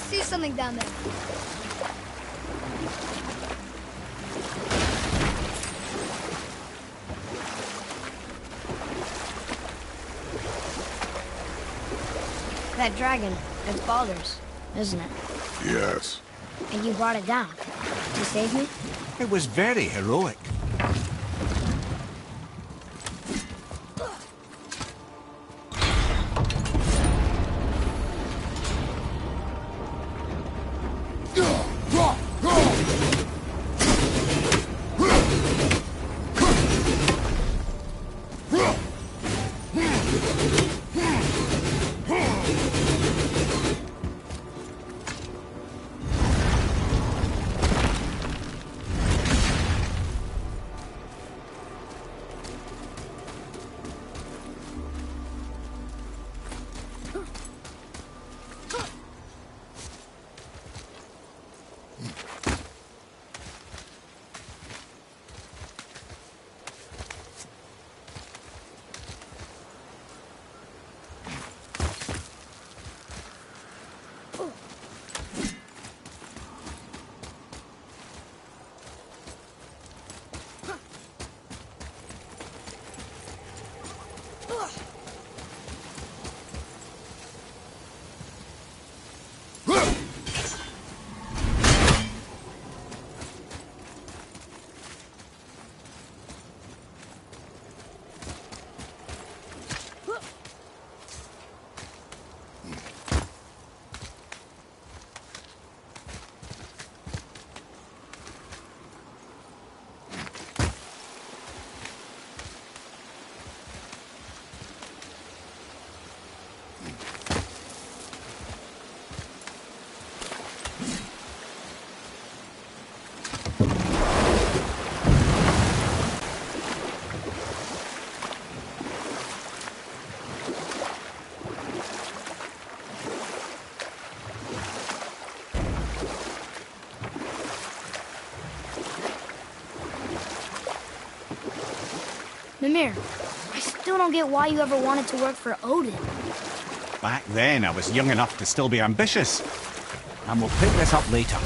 see something down there. That dragon, it's Baldur's, isn't it? Yes. And you brought it down to save me? It was very heroic. Mimir, I still don't get why you ever wanted to work for Odin. Back then, I was young enough to still be ambitious. And we'll pick this up later.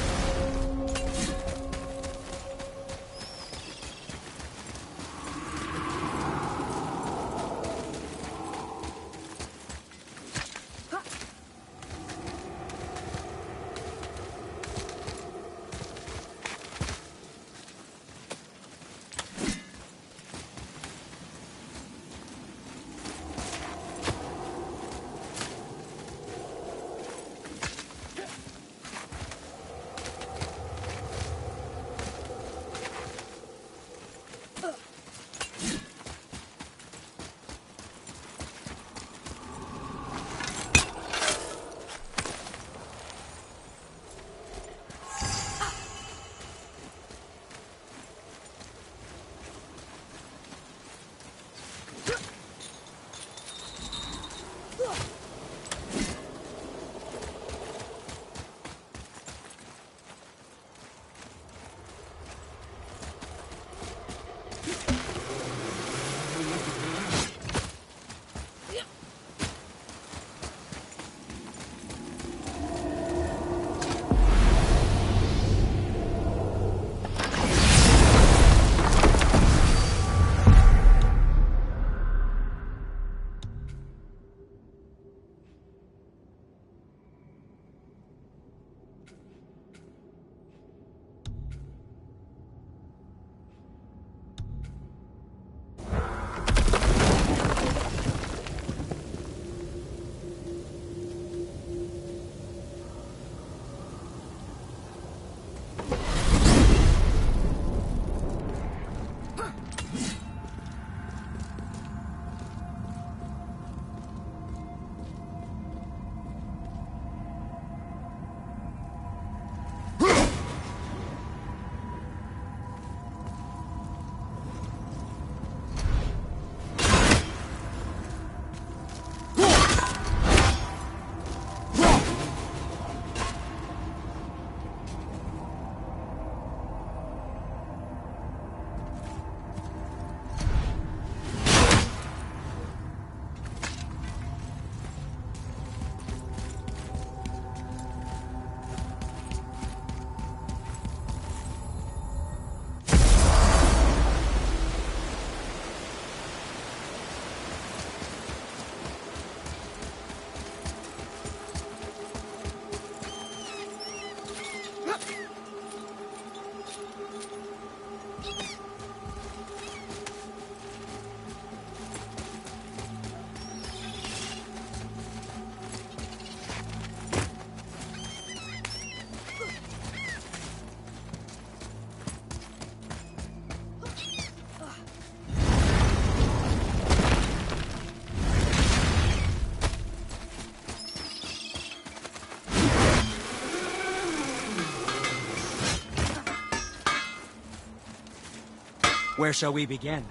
Where shall we begin?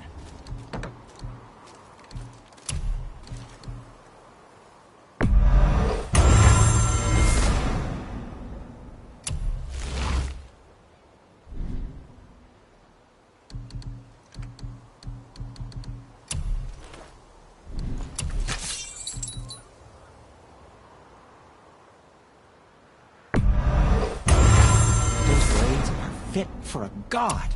Those blades are fit for a god.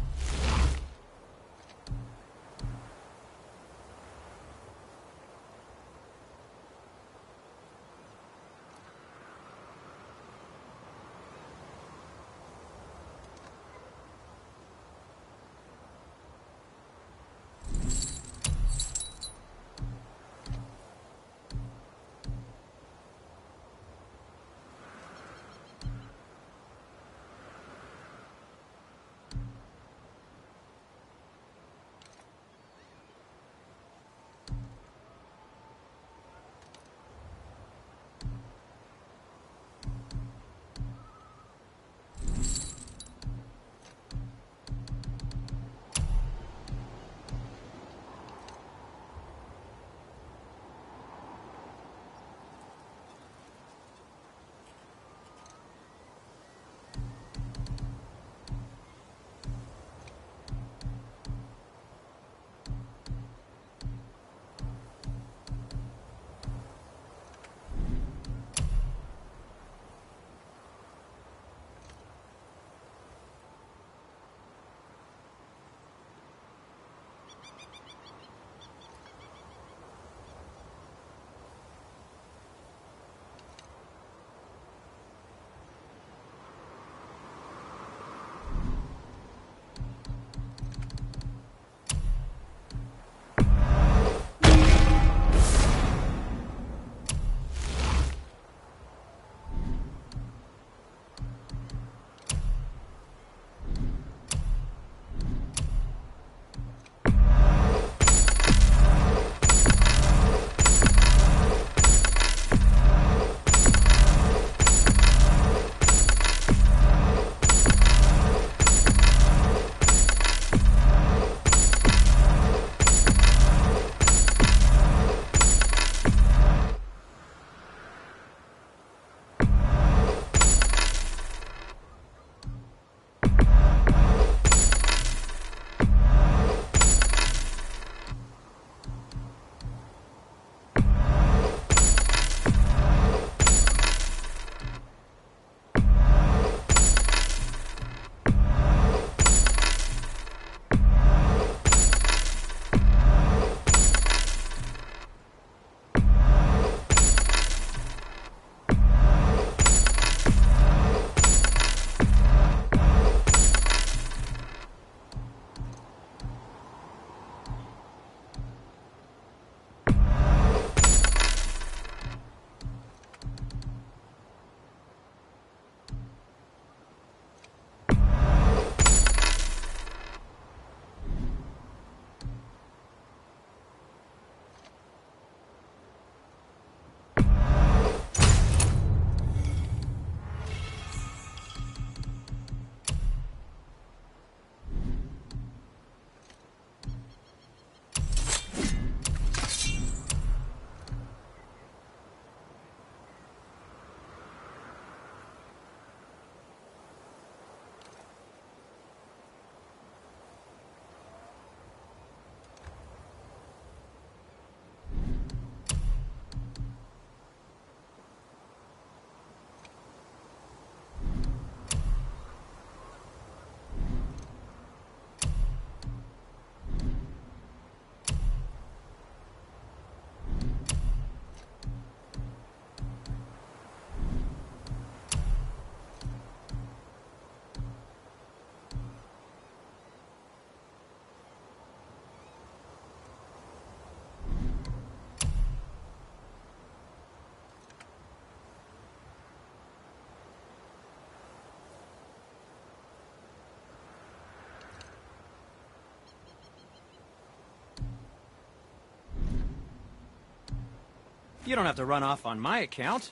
You don't have to run off on my account.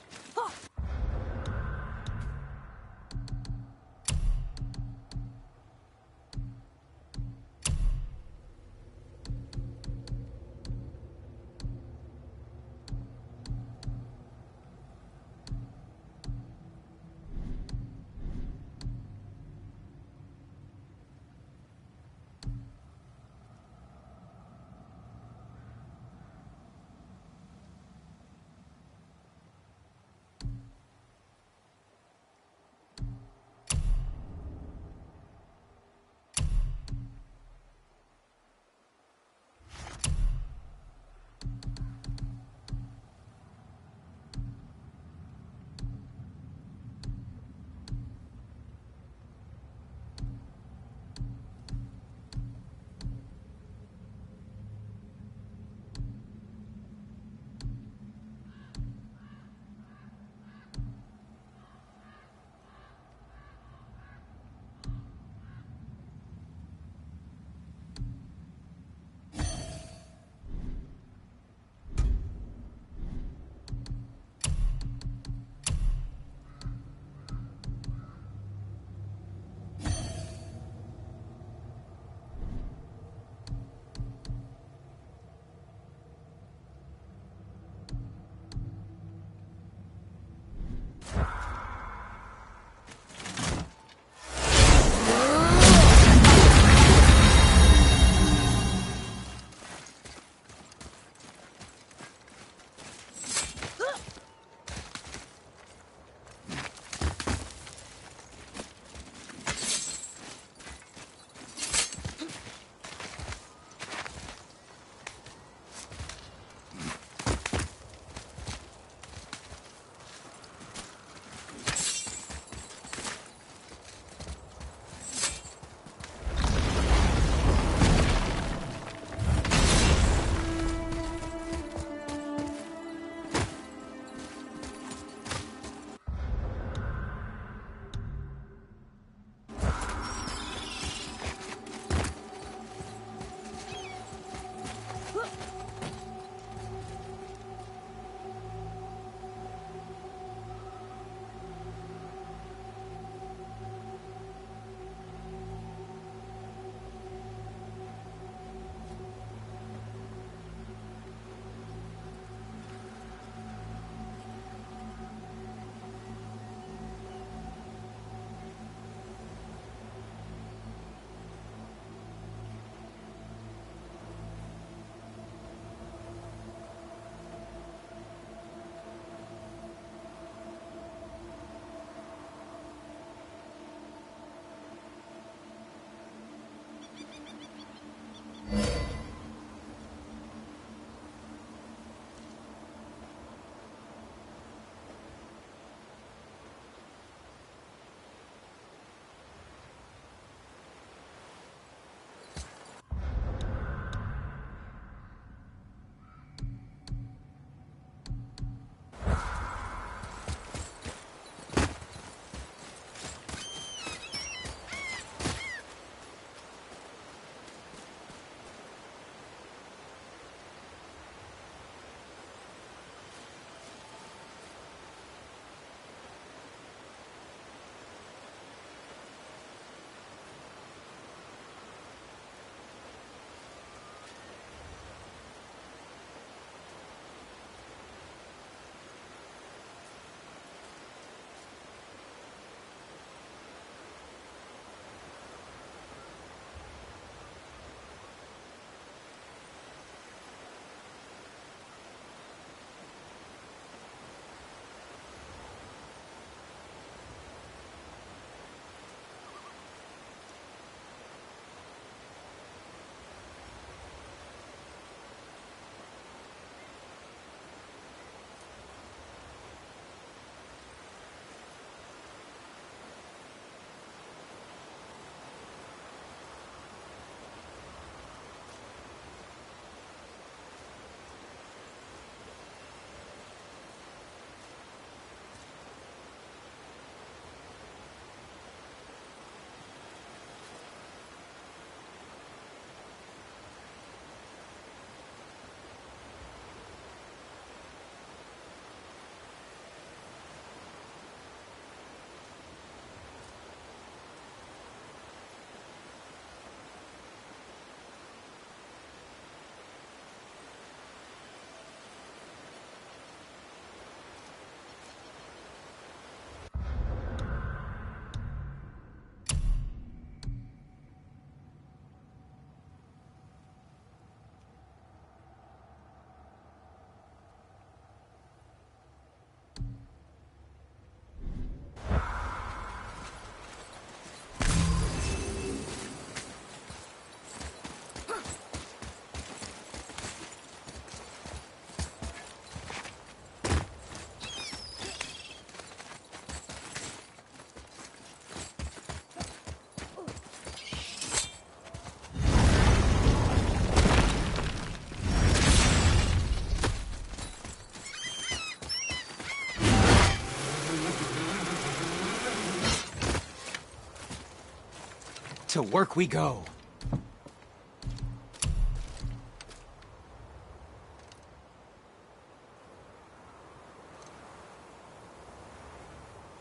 To work we go.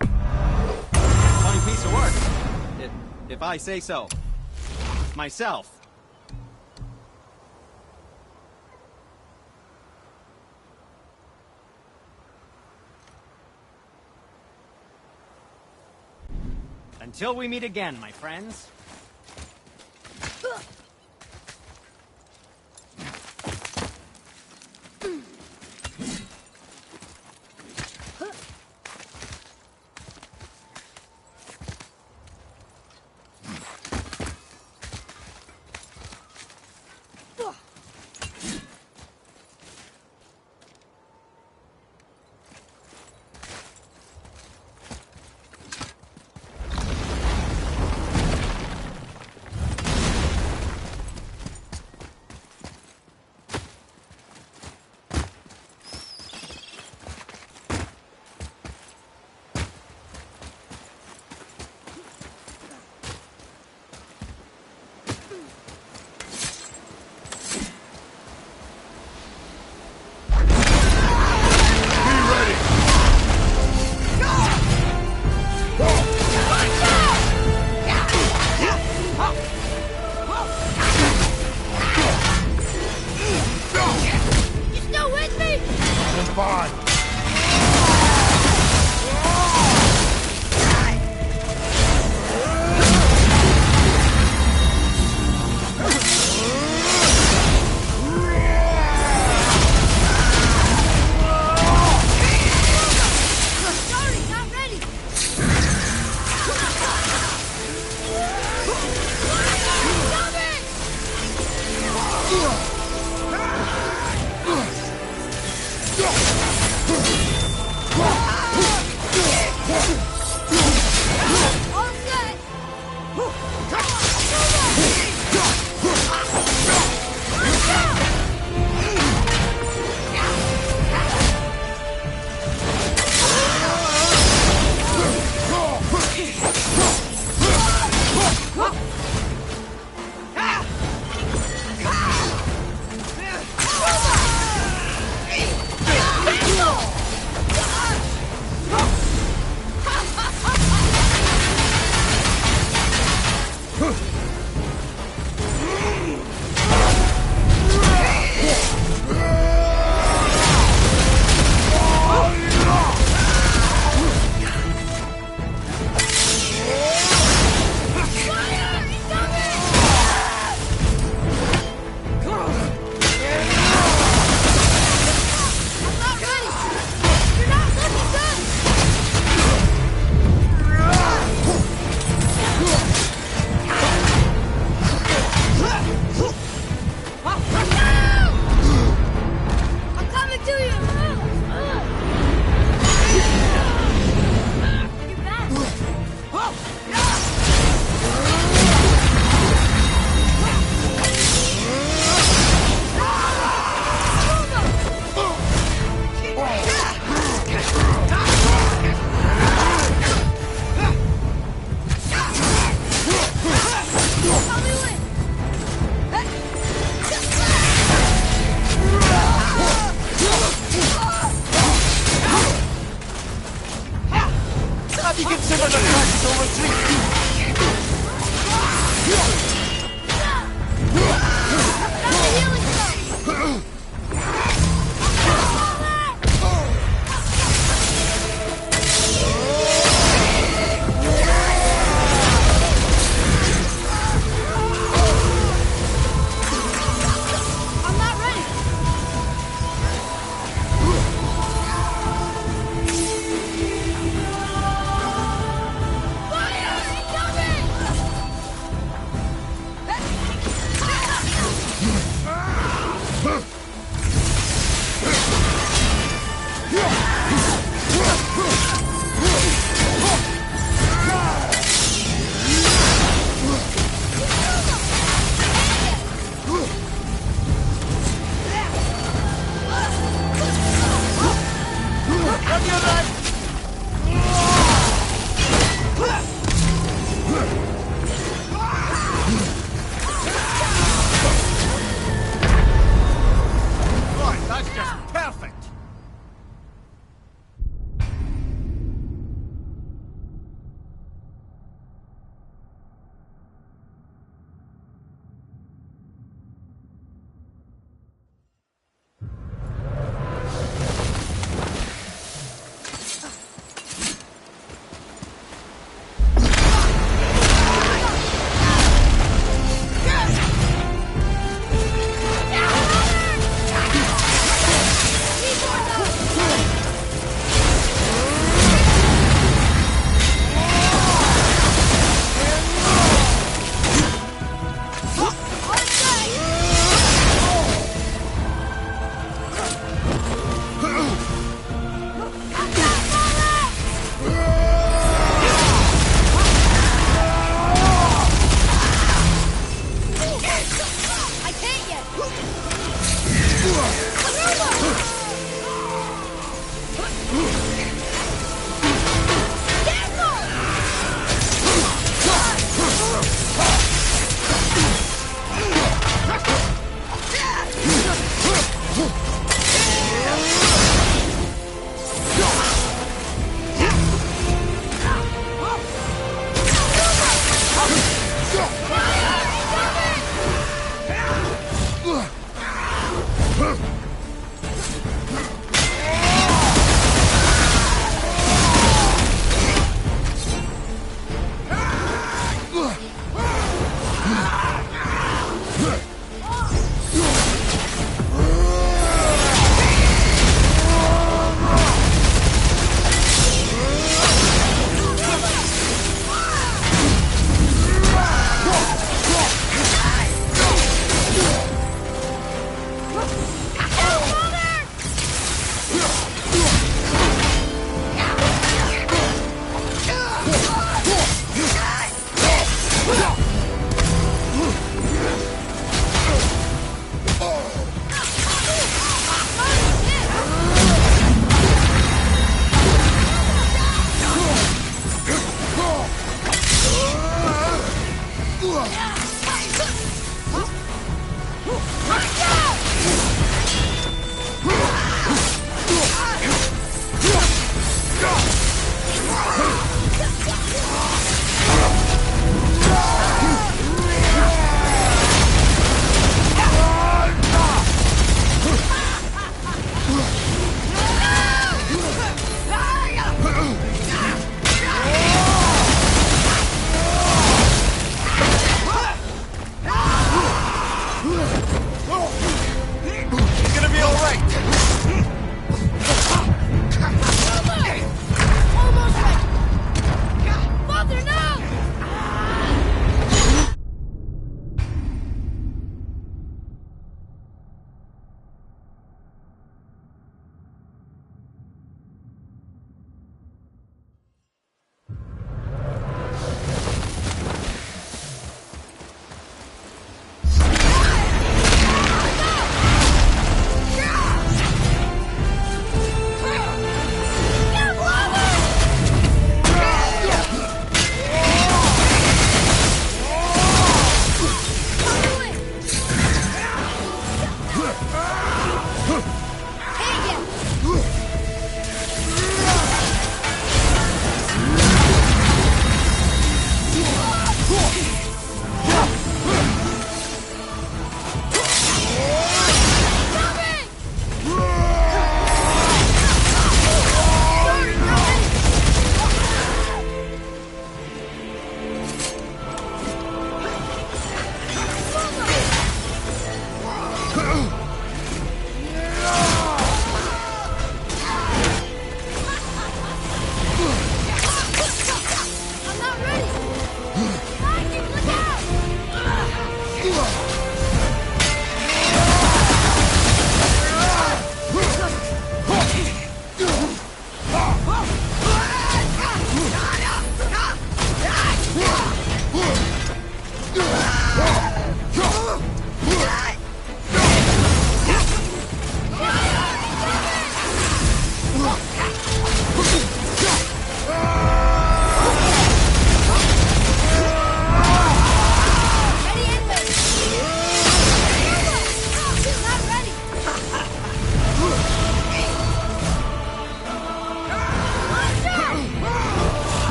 Funny piece of work. If I say so. Myself. Until we meet again, my friends.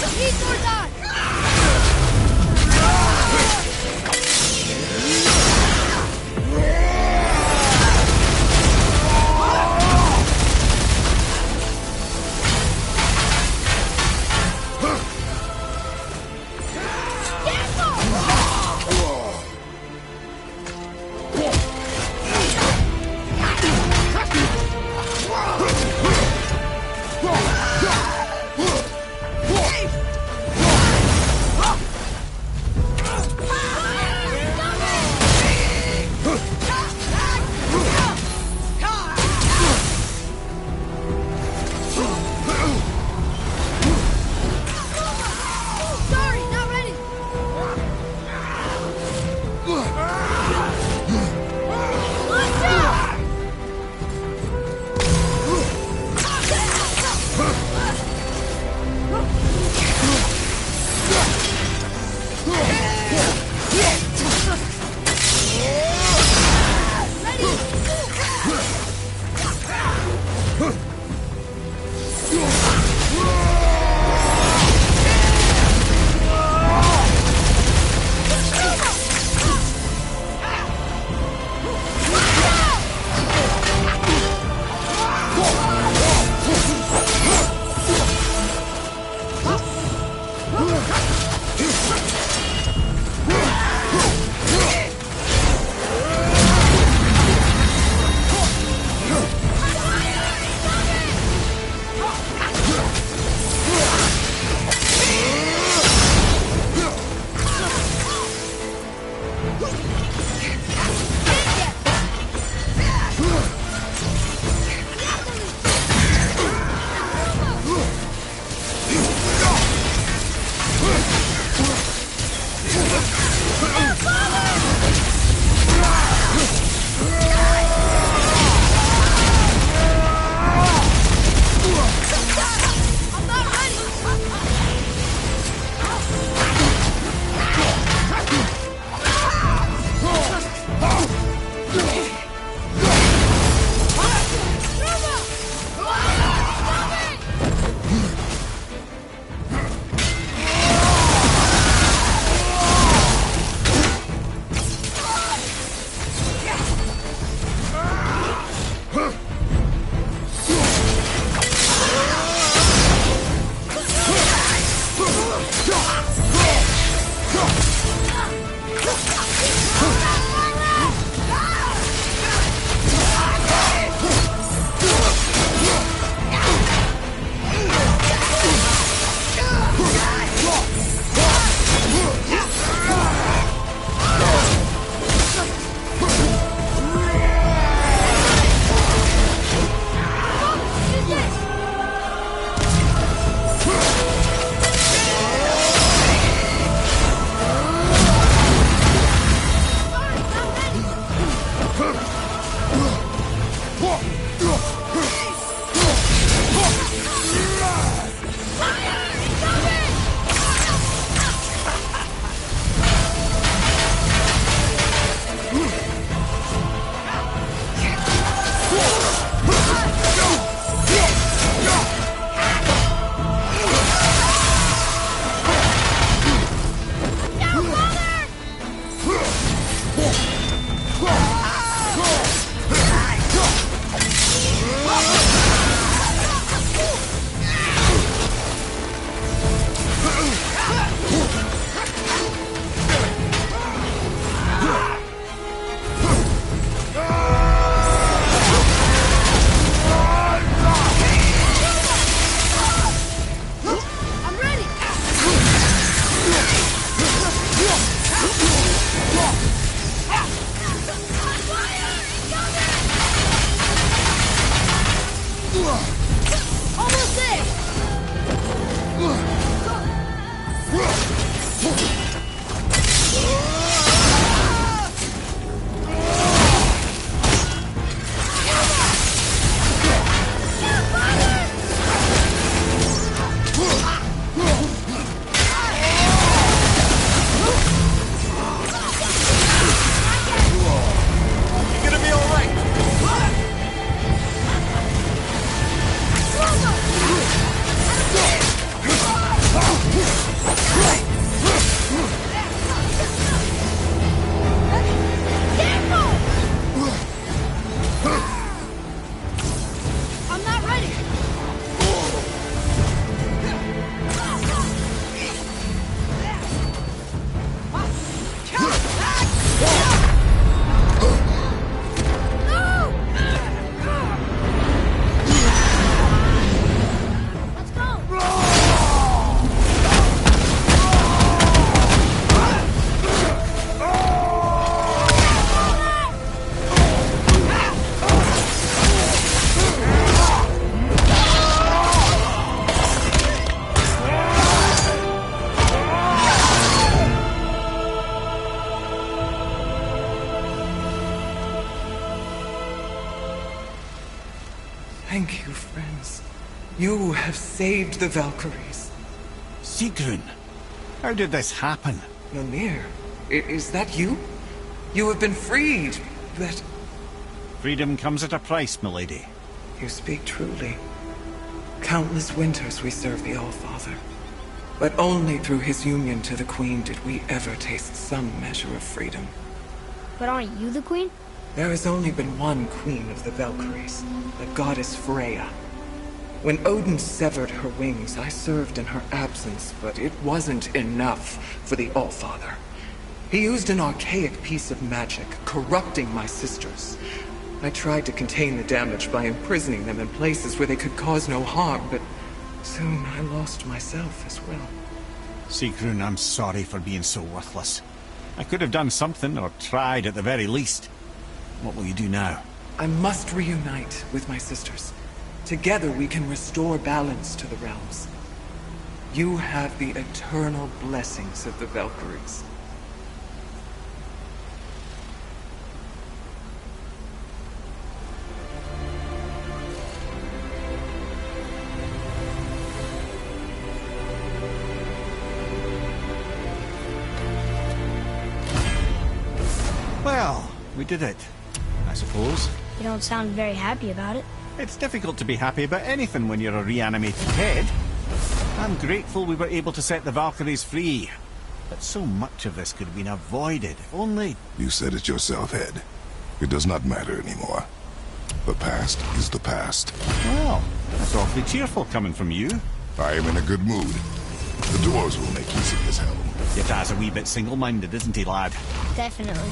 Eat or die! Thank you, friends. You have saved the Valkyries. Sigrun, how did this happen? Mimir, is that you? You have been freed, but... Freedom comes at a price, milady. You speak truly. Countless winters we served the All-Father. But only through his union to the Queen did we ever taste some measure of freedom. But aren't you the queen? There has only been one Queen of the Valkyries, the goddess Freya. When Odin severed her wings, I served in her absence, but it wasn't enough for the All-Father. He used an archaic piece of magic, corrupting my sisters. I tried to contain the damage by imprisoning them in places where they could cause no harm, but soon I lost myself as well. Sigrun, I'm sorry for being so worthless. I could have done something, or tried at the very least. What will you do now? I must reunite with my sisters. Together we can restore balance to the realms. You have the eternal blessings of the Valkyries. Well, we did it, I suppose. You don't sound very happy about it. It's difficult to be happy about anything when you're a reanimated head. I'm grateful we were able to set the Valkyries free. But so much of this could have been avoided, if only... You said it yourself, Head. It does not matter anymore. The past is the past. Well, that's awfully cheerful coming from you. I am in a good mood. The dwarves will make use of this helm. Your dad's a wee bit single-minded, isn't he, lad? Definitely.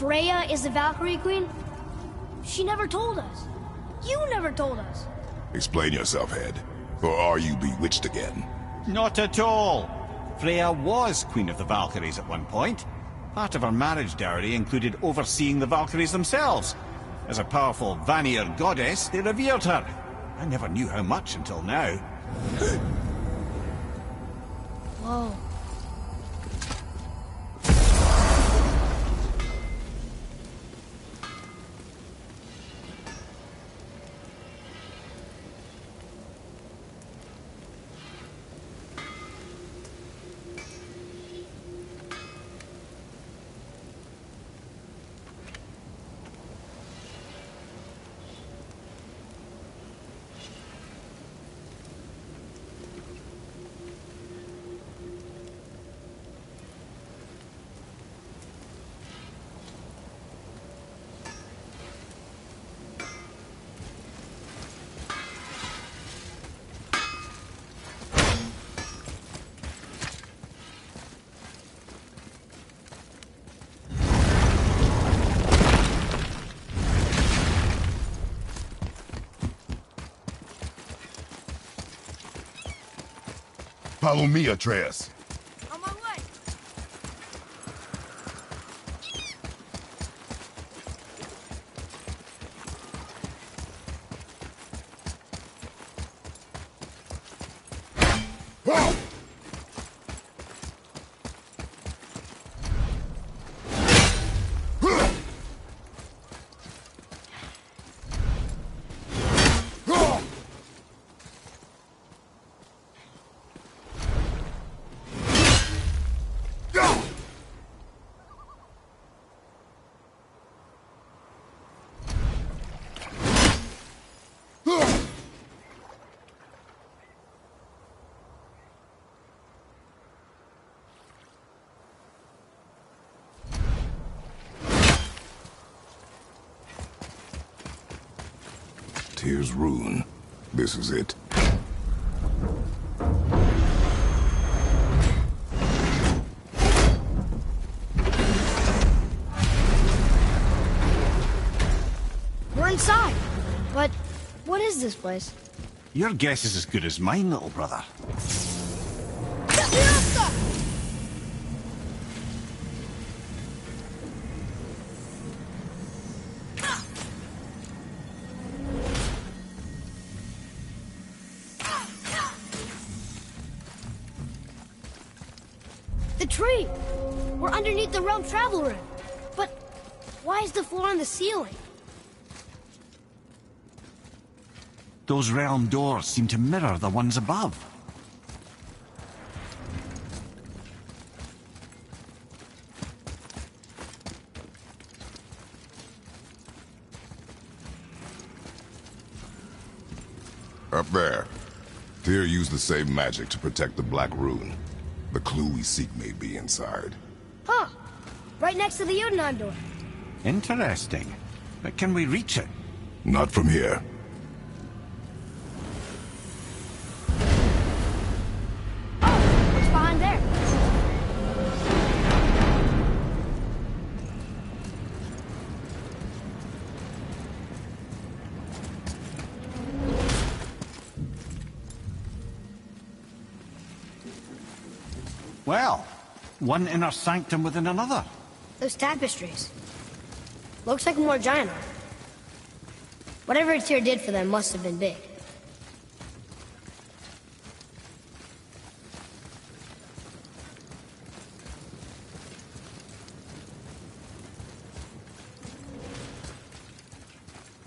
Freya is the Valkyrie Queen? She never told us. You never told us. Explain yourself, Head. Or are you bewitched again? Not at all. Freya was Queen of the Valkyries at one point. Part of her marriage dowry included overseeing the Valkyries themselves. As a powerful Vanir goddess, they revered her. I never knew how much until now. Whoa. Follow me, Atreus. On my way. Here's Rune. This is it. We're inside. But what is this place? Your guess is as good as mine, little brother. The tree! We're underneath the realm travel room. But why is the floor on the ceiling? Those realm doors seem to mirror the ones above. Up there. Tyr used the same magic to protect the Black Rune. The clue we seek may be inside. Huh. Right next to the Jotunheim door. Interesting. But can we reach it? Not from here. What's behind there? Well, one inner sanctum within another. Those tapestries. Looks like more giant art. Whatever Tyr did for them must have been big.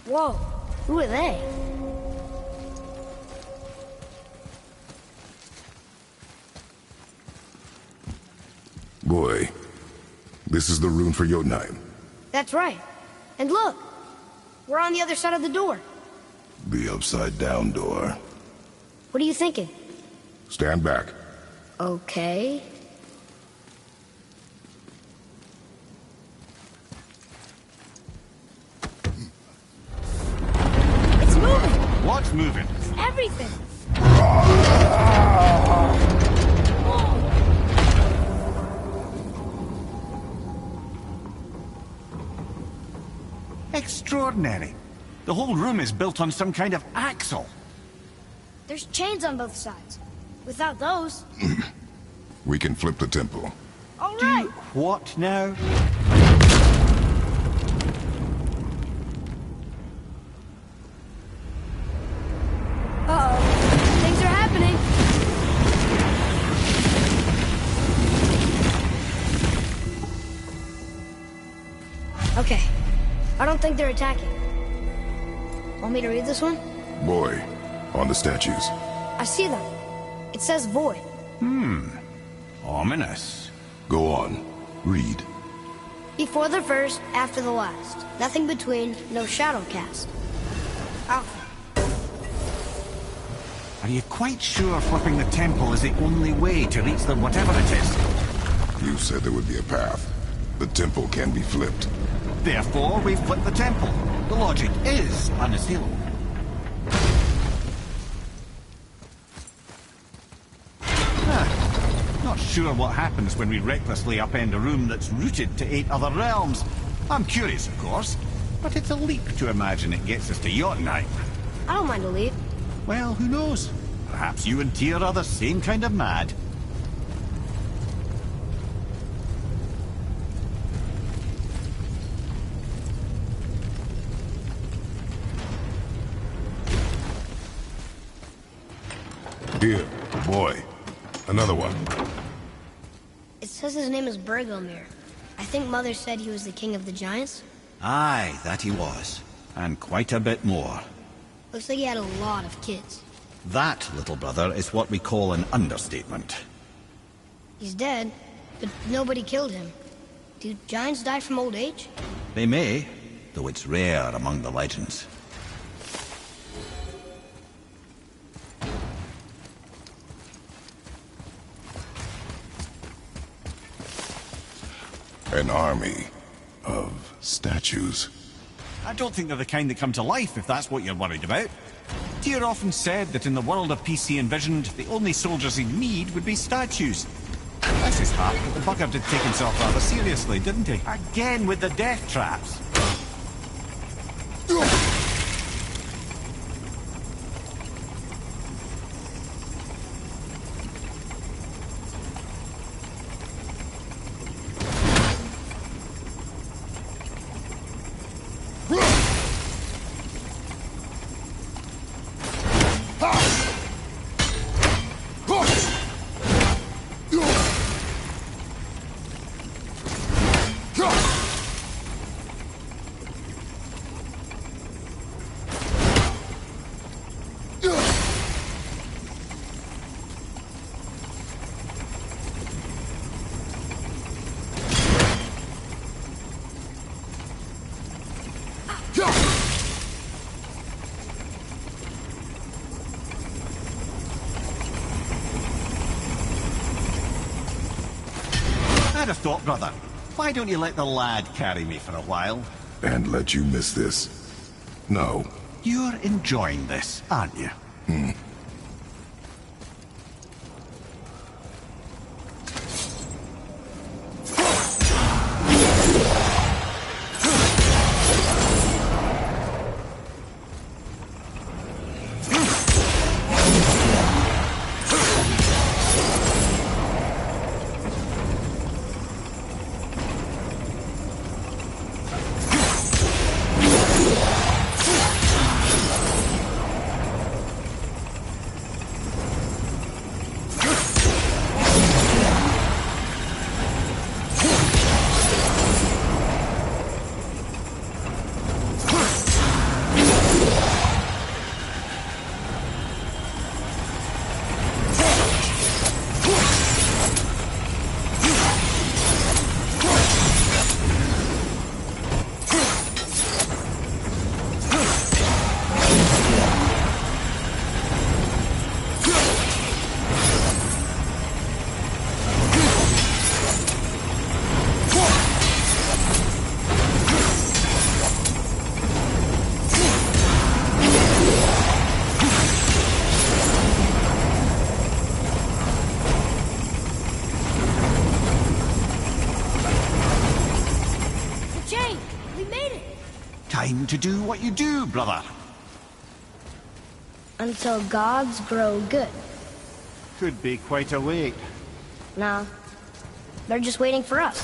Whoa, who are they? Boy, this is the rune for Jotunheim. That's right. And look, we're on the other side of the door. The upside-down door. What are you thinking? Stand back. Okay. It's moving! What's moving? Everything! Extraordinary. The whole room is built on some kind of axle. There's chains on both sides. Without those... We can flip the temple. All right! What now? Uh-oh. Things are happening. Okay. I don't think they're attacking. Want me to read this one? Boy, on the statues. I see them. It says void. Ominous. Go on. Read. Before the first, after the last. Nothing between, no shadow cast. Alpha. Are you quite sure flipping the temple is the only way to reach them, whatever it is? You said there would be a path. The temple can be flipped. Therefore, we've flipped the temple. The logic is unassailable. Not sure what happens when we recklessly upend a room that's rooted to 8 other realms. I'm curious, of course, but it's a leap to imagine it gets us to Jotunheim. I don't mind a leap. Well, who knows? Perhaps you and Tyr are the same kind of mad. Here, boy. Another one. It says his name is Bergelmir. I think Mother said he was the king of the giants. Aye, that he was. And quite a bit more. Looks like he had a lot of kids. That, little brother, is what we call an understatement. He's dead, but nobody killed him. Do giants die from old age? They may, though it's rare among the legends. An army of statues. I don't think they're the kind that come to life, if that's what you're worried about. Tyr often said that in the world of peace he envisioned, the only soldiers he'd need would be statues. Bless his heart, but the bugger did take himself rather seriously, didn't he? Again with the death traps. I'd have thought, brother, why don't you let the lad carry me for a while? And let you miss this? No. You're enjoying this, aren't you? time to do what you do, brother. Until gods grow good. Could be quite a wait. No. They're just waiting for us.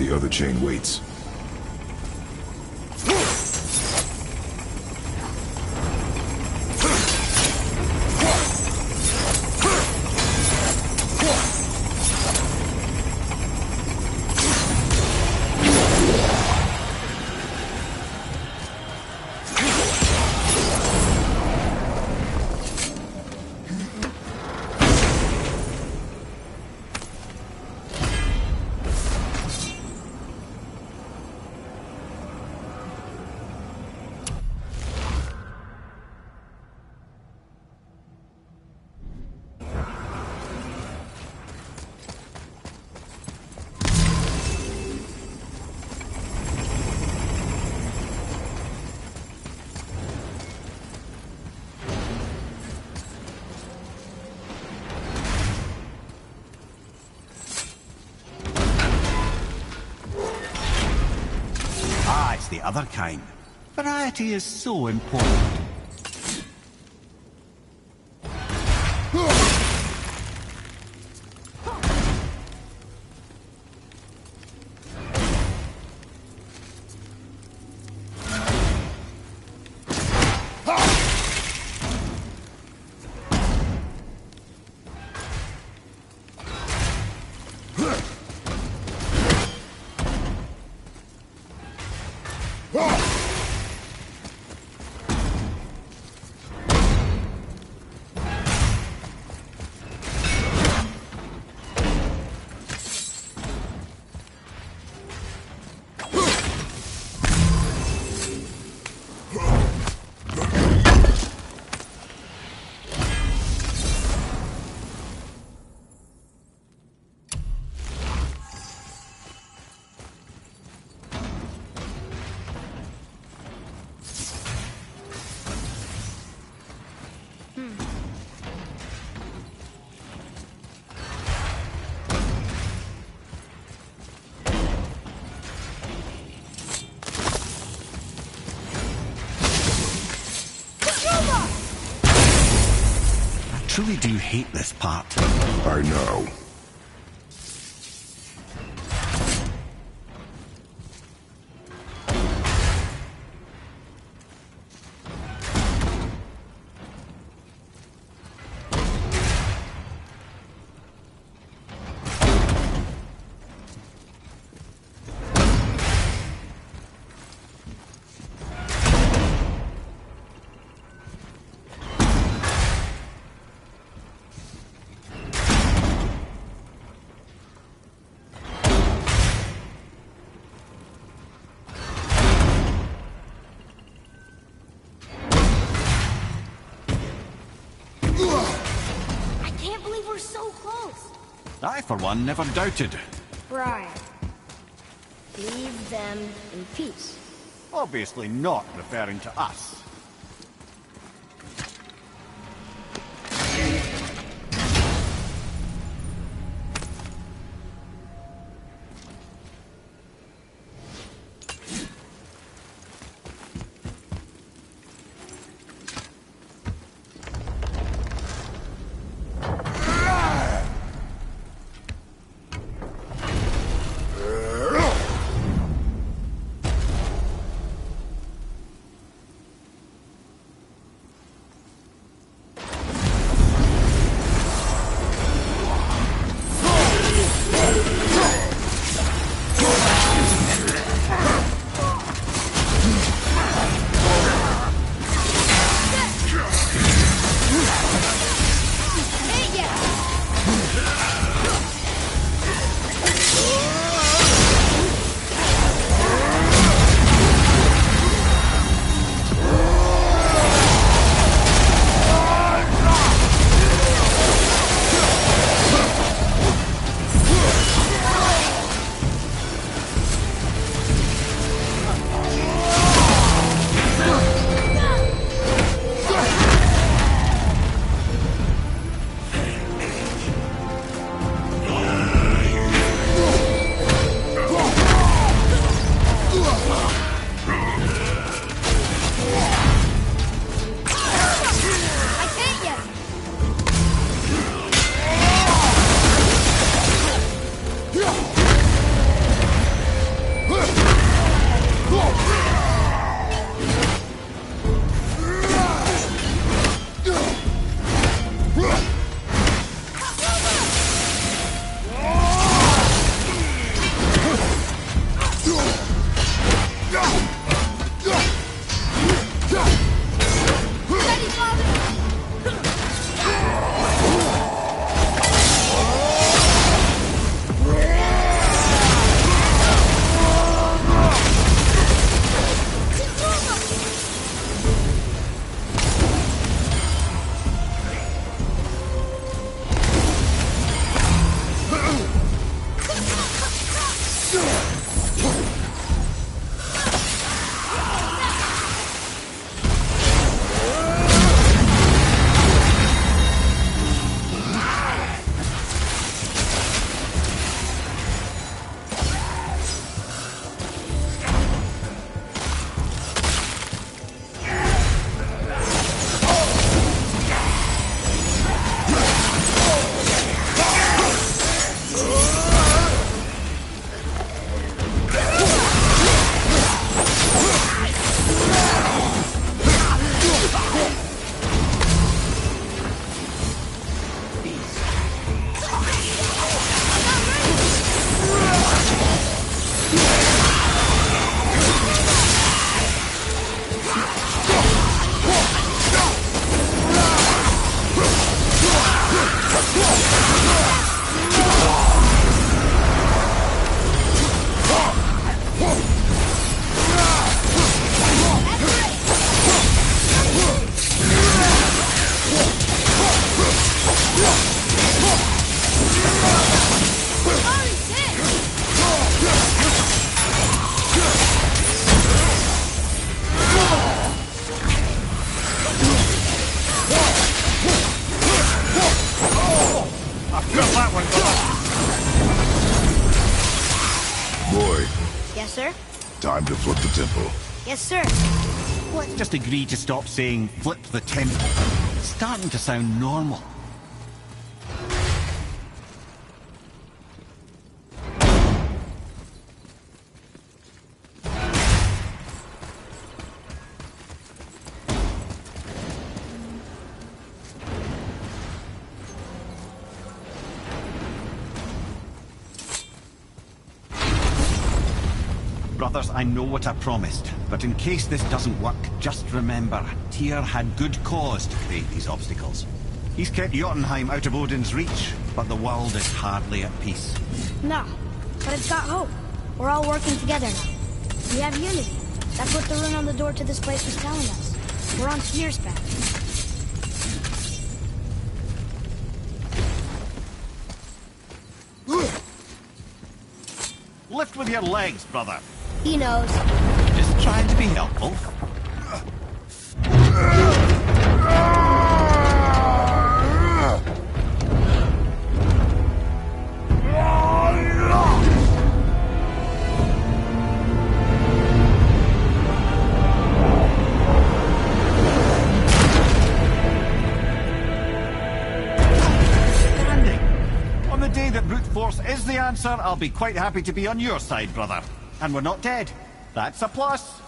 The other chain waits. the other kind. Variety is so important. I truly do hate this part. I know. I, for one, never doubted. Right. Leave them in peace. Obviously not referring to us. Time to flip the temple. Yes, sir. Let's just agree to stop saying flip the temple. It's starting to sound normal. Brothers, I know what I promised, but in case this doesn't work, just remember, Tyr had good cause to create these obstacles. He's kept Jotunheim out of Odin's reach, but the world is hardly at peace. No, but it's got hope. We're all working together now. We have unity. That's what the rune on the door to this place was telling us. We're on Tyr's path. Lift with your legs, brother. He knows. Just trying to be helpful. On the day that brute force is the answer, I'll be quite happy to be on your side, brother. And we're not dead. That's a plus.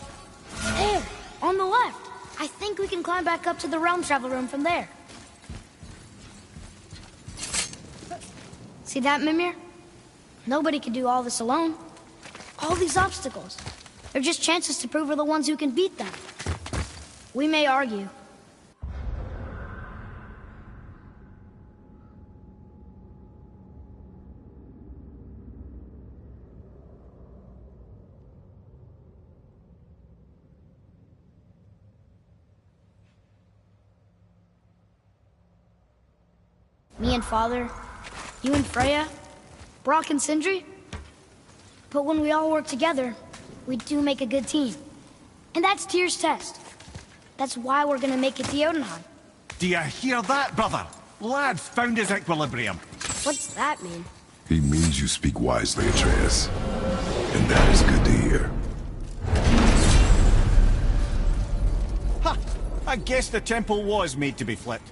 There, on the left. I think we can climb back up to the realm travel room from there. See that, Mimir? Nobody can do all this alone. All these obstacles. They're just chances to prove we're the ones who can beat them. We may argue. Me and Father, you and Freya, Brock and Sindri. But when we all work together, we do make a good team. And that's Tyr's test. That's why we're gonna make it to Jotunheim. Do you hear that, brother? Lad's found his equilibrium. What's that mean? He means you speak wisely, Atreus. And that is good to hear. Ha! I guess the temple was made to be flipped.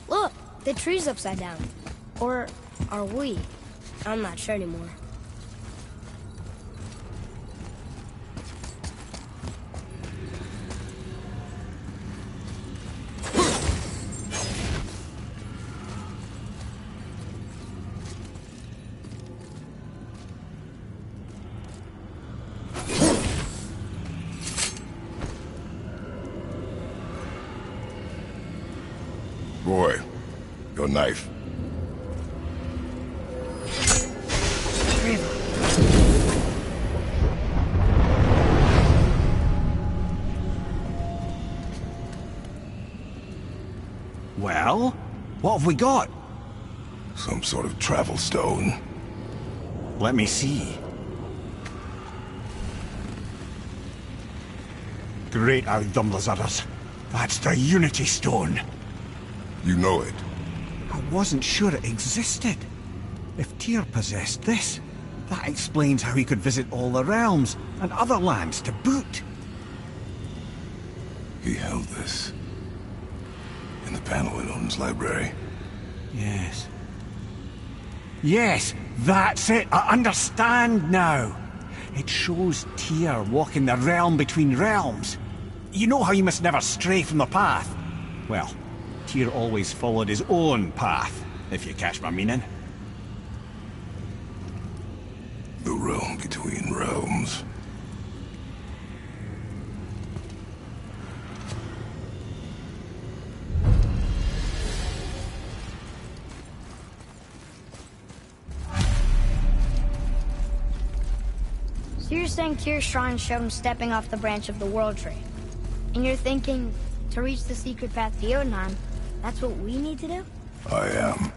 Look, the tree's upside down. Or are we? I'm not sure anymore. Boy, your knife. Well, what have we got? Some sort of travel stone. Let me see. Great Outdumblers. That's the Unity Stone. You know it. I wasn't sure it existed. If Tyr possessed this, that explains how he could visit all the realms and other lands to boot. He held this in the panel in Odin's library. Yes. Yes, that's it. I understand now. It shows Tyr walking the realm between realms. You know how you must never stray from the path? Well, Tyr always followed his own path, if you catch my meaning. The realm between realms. So you're saying Tyr's shrine showed him stepping off the branch of the World Tree. And you're thinking, to reach the secret path to Jotunheim, that's what we need to do? I am.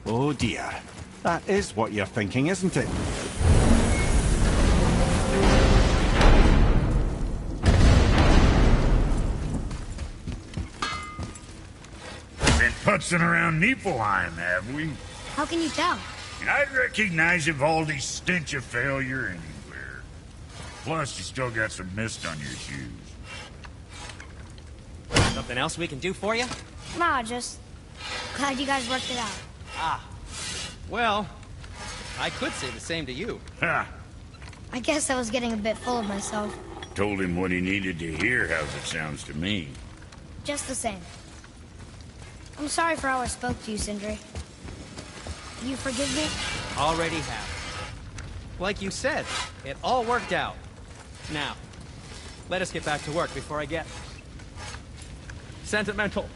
Oh dear. That is what you're thinking, isn't it? Been putzing around Niflheim, have we? How can you tell? I'd recognize Ivaldi's stench of failure anywhere. Plus, you still got some mist on your shoes. Something else we can do for you? Nah, just glad you guys worked it out. Ah. Well, I could say the same to you. Ha! I guess I was getting a bit full of myself. Told him what he needed to hear, how's it sounds to me. Just the same. I'm sorry for how I spoke to you, Sindri. You forgive me? Already have. Like you said, it all worked out. Now, let us get back to work before I get sentimental.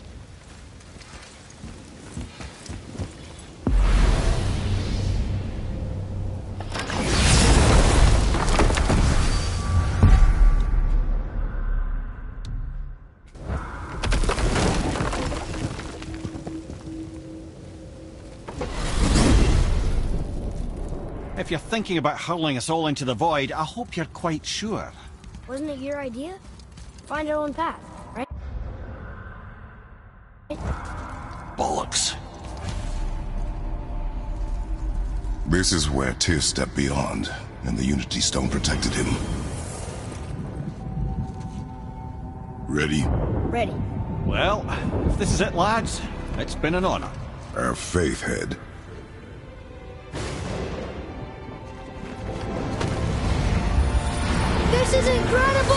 If you're thinking about hurling us all into the void, I hope you're quite sure. Wasn't it your idea? Find our own path, right? Bollocks. This is where Tyr stepped beyond, and the Unity Stone protected him. Ready? Ready. Well, if this is it, lads, it's been an honor. Our faith head. This is incredible!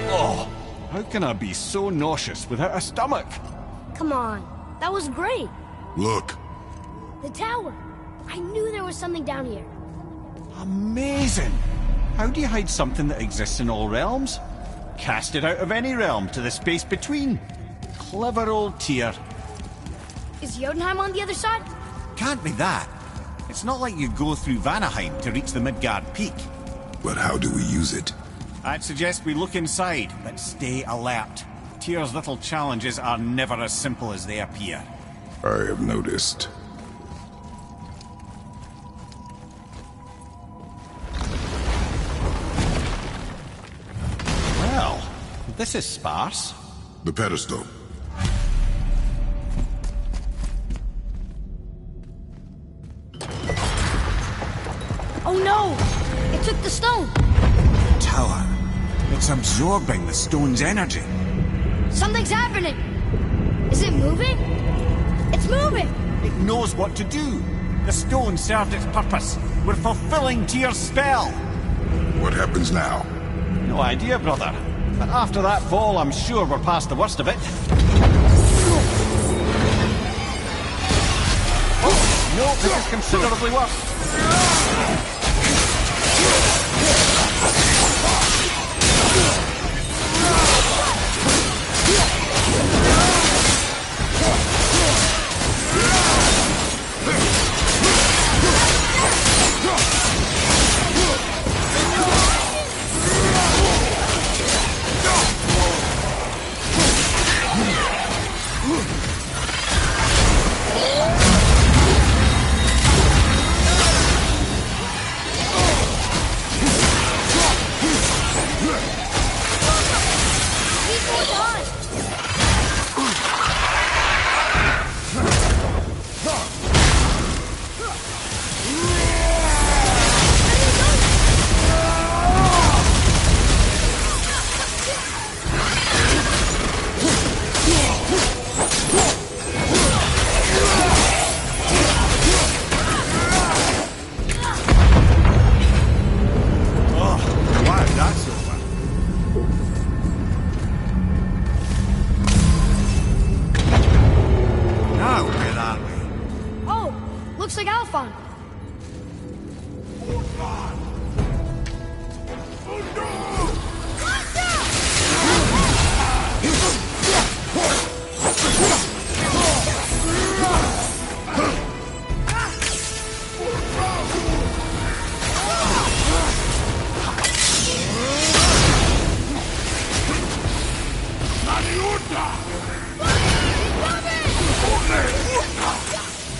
Oh, how can I be so nauseous without a stomach? Come on, that was great. Look. The tower. I knew there was something down here. Amazing! How do you hide something that exists in all realms? Cast it out of any realm to the space between. Clever old Tyr. Is Jotunheim on the other side? Can't be that. It's not like you go through Vanaheim to reach the Midgard Peak. But how do we use it? I'd suggest we look inside, but stay alert. Tyr's little challenges are never as simple as they appear. I have noticed. Well, this is sparse. The pedestal. Oh no! It took the stone! Tower. It's absorbing the stone's energy. Something's happening! Is it moving? It's moving! It knows what to do. The stone served its purpose. We're fulfilling Tyr's spell. What happens now? No idea, brother. But after that fall, I'm sure we're past the worst of it. Oh, no, this is considerably worse.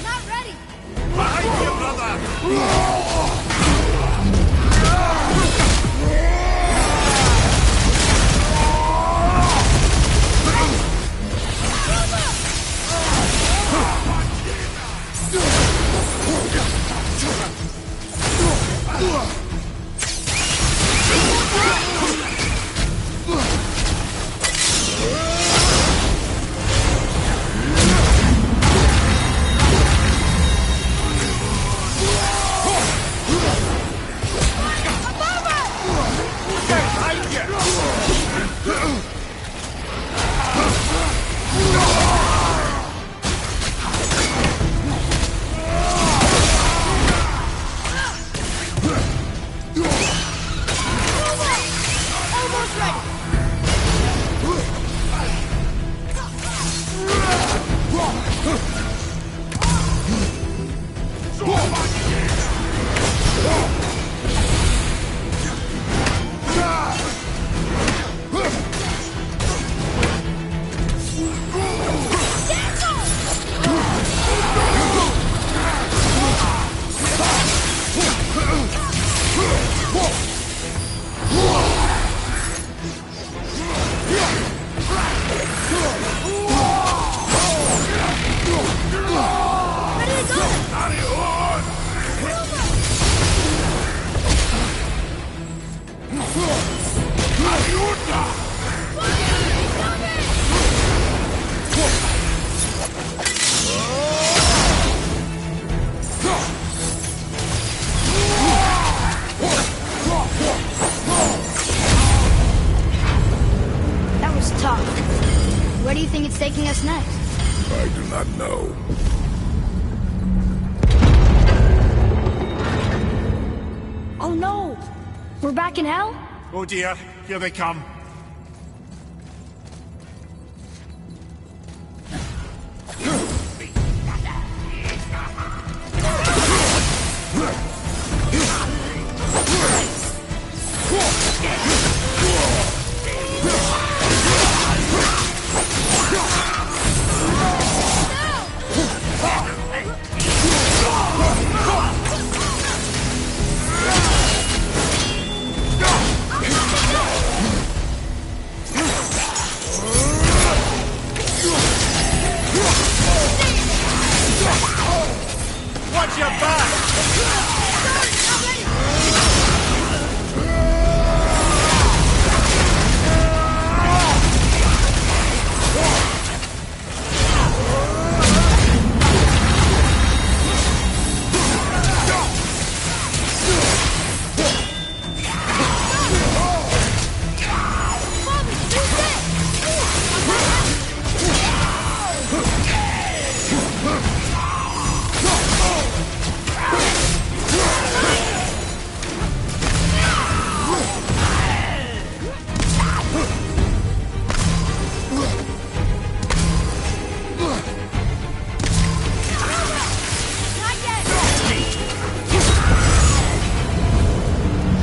Not ready! Behind you, brother! That was tough. Where do you think it's taking us next? I do not know. Oh no! We're back in hell? Oh dear, here they come. Watch your back!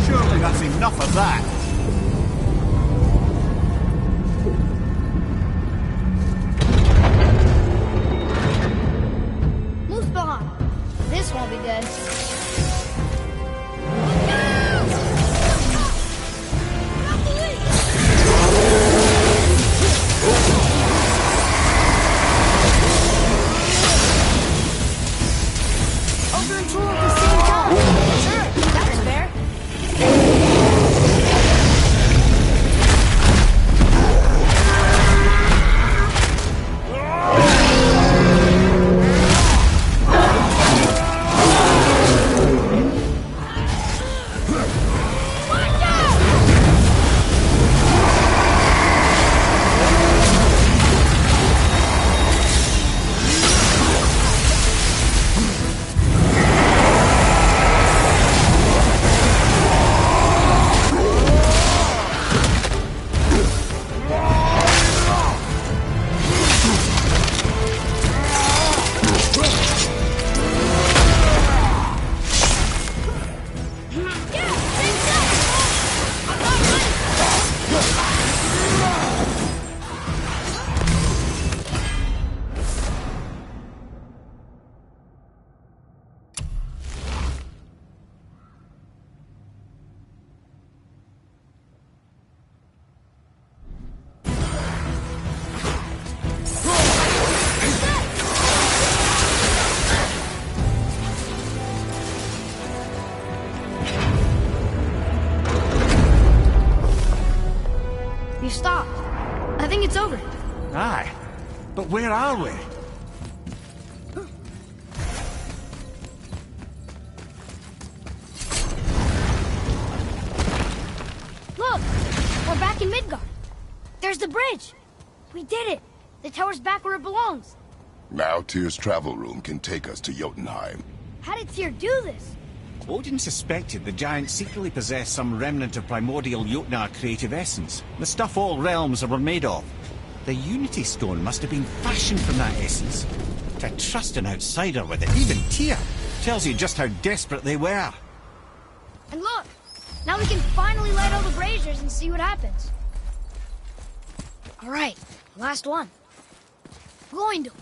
Surely that's enough of that. Muspelheim. This won't be good. Over and through at the same time. Sure, that's fair. You stopped. I think it's over. Aye. But where are we? Look! We're back in Midgard. There's the bridge. We did it. The tower's back where it belongs. Now Tyr's travel room can take us to Jotunheim. How did Tyr do this? Odin suspected the giants secretly possessed some remnant of primordial Jotnar creative essence, the stuff all realms were made of. The Unity Stone must have been fashioned from that essence. To trust an outsider with it, even Tyr, tells you just how desperate they were. And look! Now we can finally light all the braziers and see what happens. Alright, last one. Gloindel.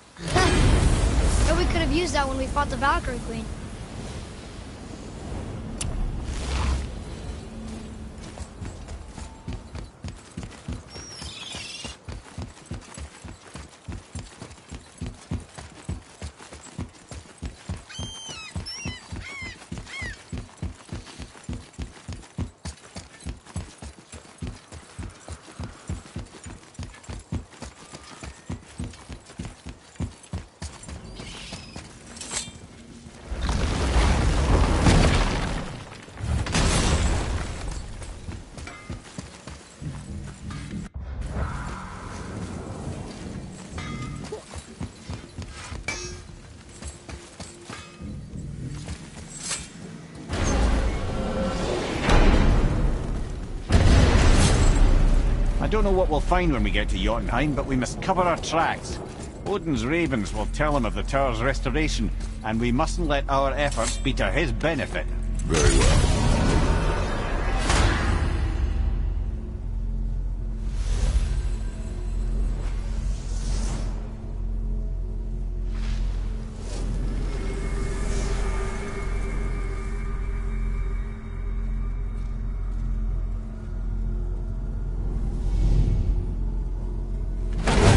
But we could have used that when we fought the Valkyrie Queen. I don't know what we'll find when we get to Jotunheim, but we must cover our tracks. Odin's ravens will tell him of the tower's restoration, and we mustn't let our efforts be to his benefit. Very well.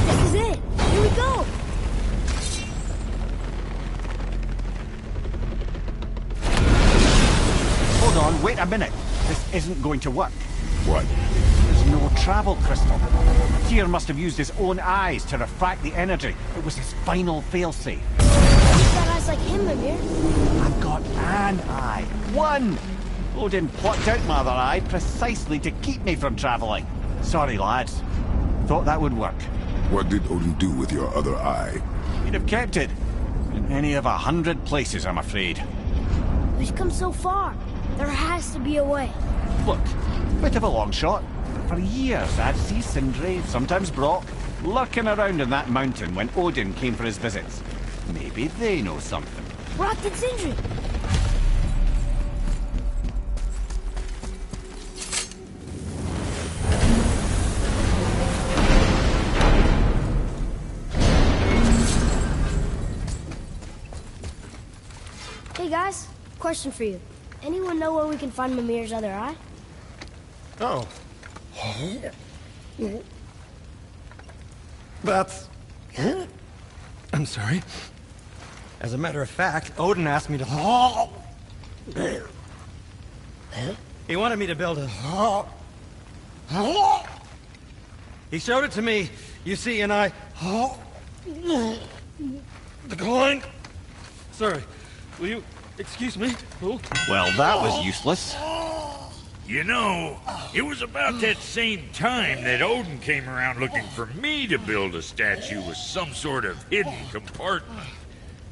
This is it! Here we go! Hold on, wait a minute. This isn't going to work. What? There's no travel crystal. Tyr must have used his own eyes to refract the energy. It was his final failsafe. You've got eyes like him, Mimir. I've got an eye. One! Odin plucked out my other eye precisely to keep me from traveling. Sorry, lads. Thought that would work. What did Odin do with your other eye? He'd have kept it. In any of 100 places, I'm afraid. We've come so far. There has to be a way. Look, bit of a long shot. For years, I'd see Sindri, sometimes Brock, lurking around in that mountain when Odin came for his visits. Maybe they know something. Brock and Sindri! Hey guys, question for you. Anyone know where we can find Mimir's other eye? Oh. That's... I'm sorry. As a matter of fact, Odin asked me to... He wanted me to build a... He showed it to me, you see, and I... Declined. Sorry, will you excuse me? Oh. Well, that was useless. You know, it was about that same time that Odin came around looking for me to build a statue with some sort of hidden compartment.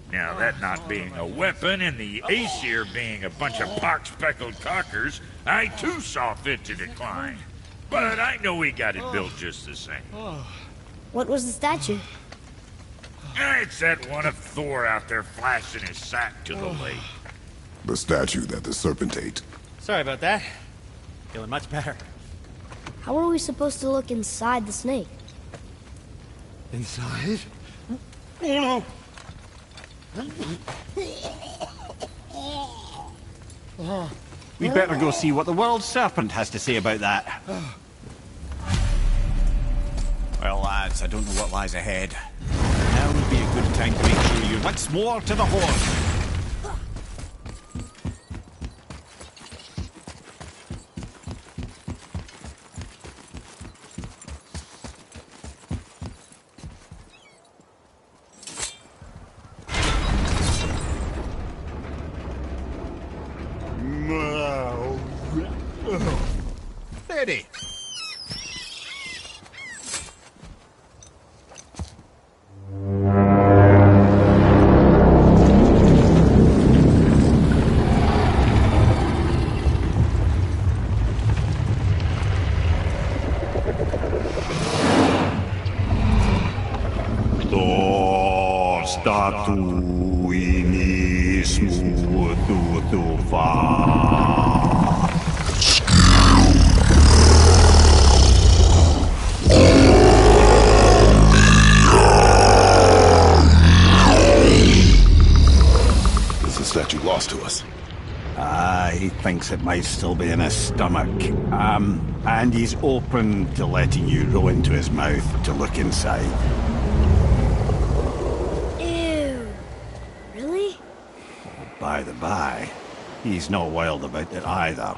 Now, that not being a weapon and the Aesir being a bunch of pock-speckled cockers, I too saw fit to decline. But I know he got it built just the same. What was the statue? It's that one of Thor out there flashing his sack to the lake. The statue that the serpent ate. Sorry about that. Feeling much better. How are we supposed to look inside the snake? Inside? Oh no! We'd better go see what the world serpent has to say about that. Well, lads, I don't know what lies ahead. Now would be a good time to make sure you're once more to the horn. Ready. He thinks it might still be in his stomach. And he's open to letting you roll into his mouth to look inside. Ew. Really? By the by, he's not wild about it either.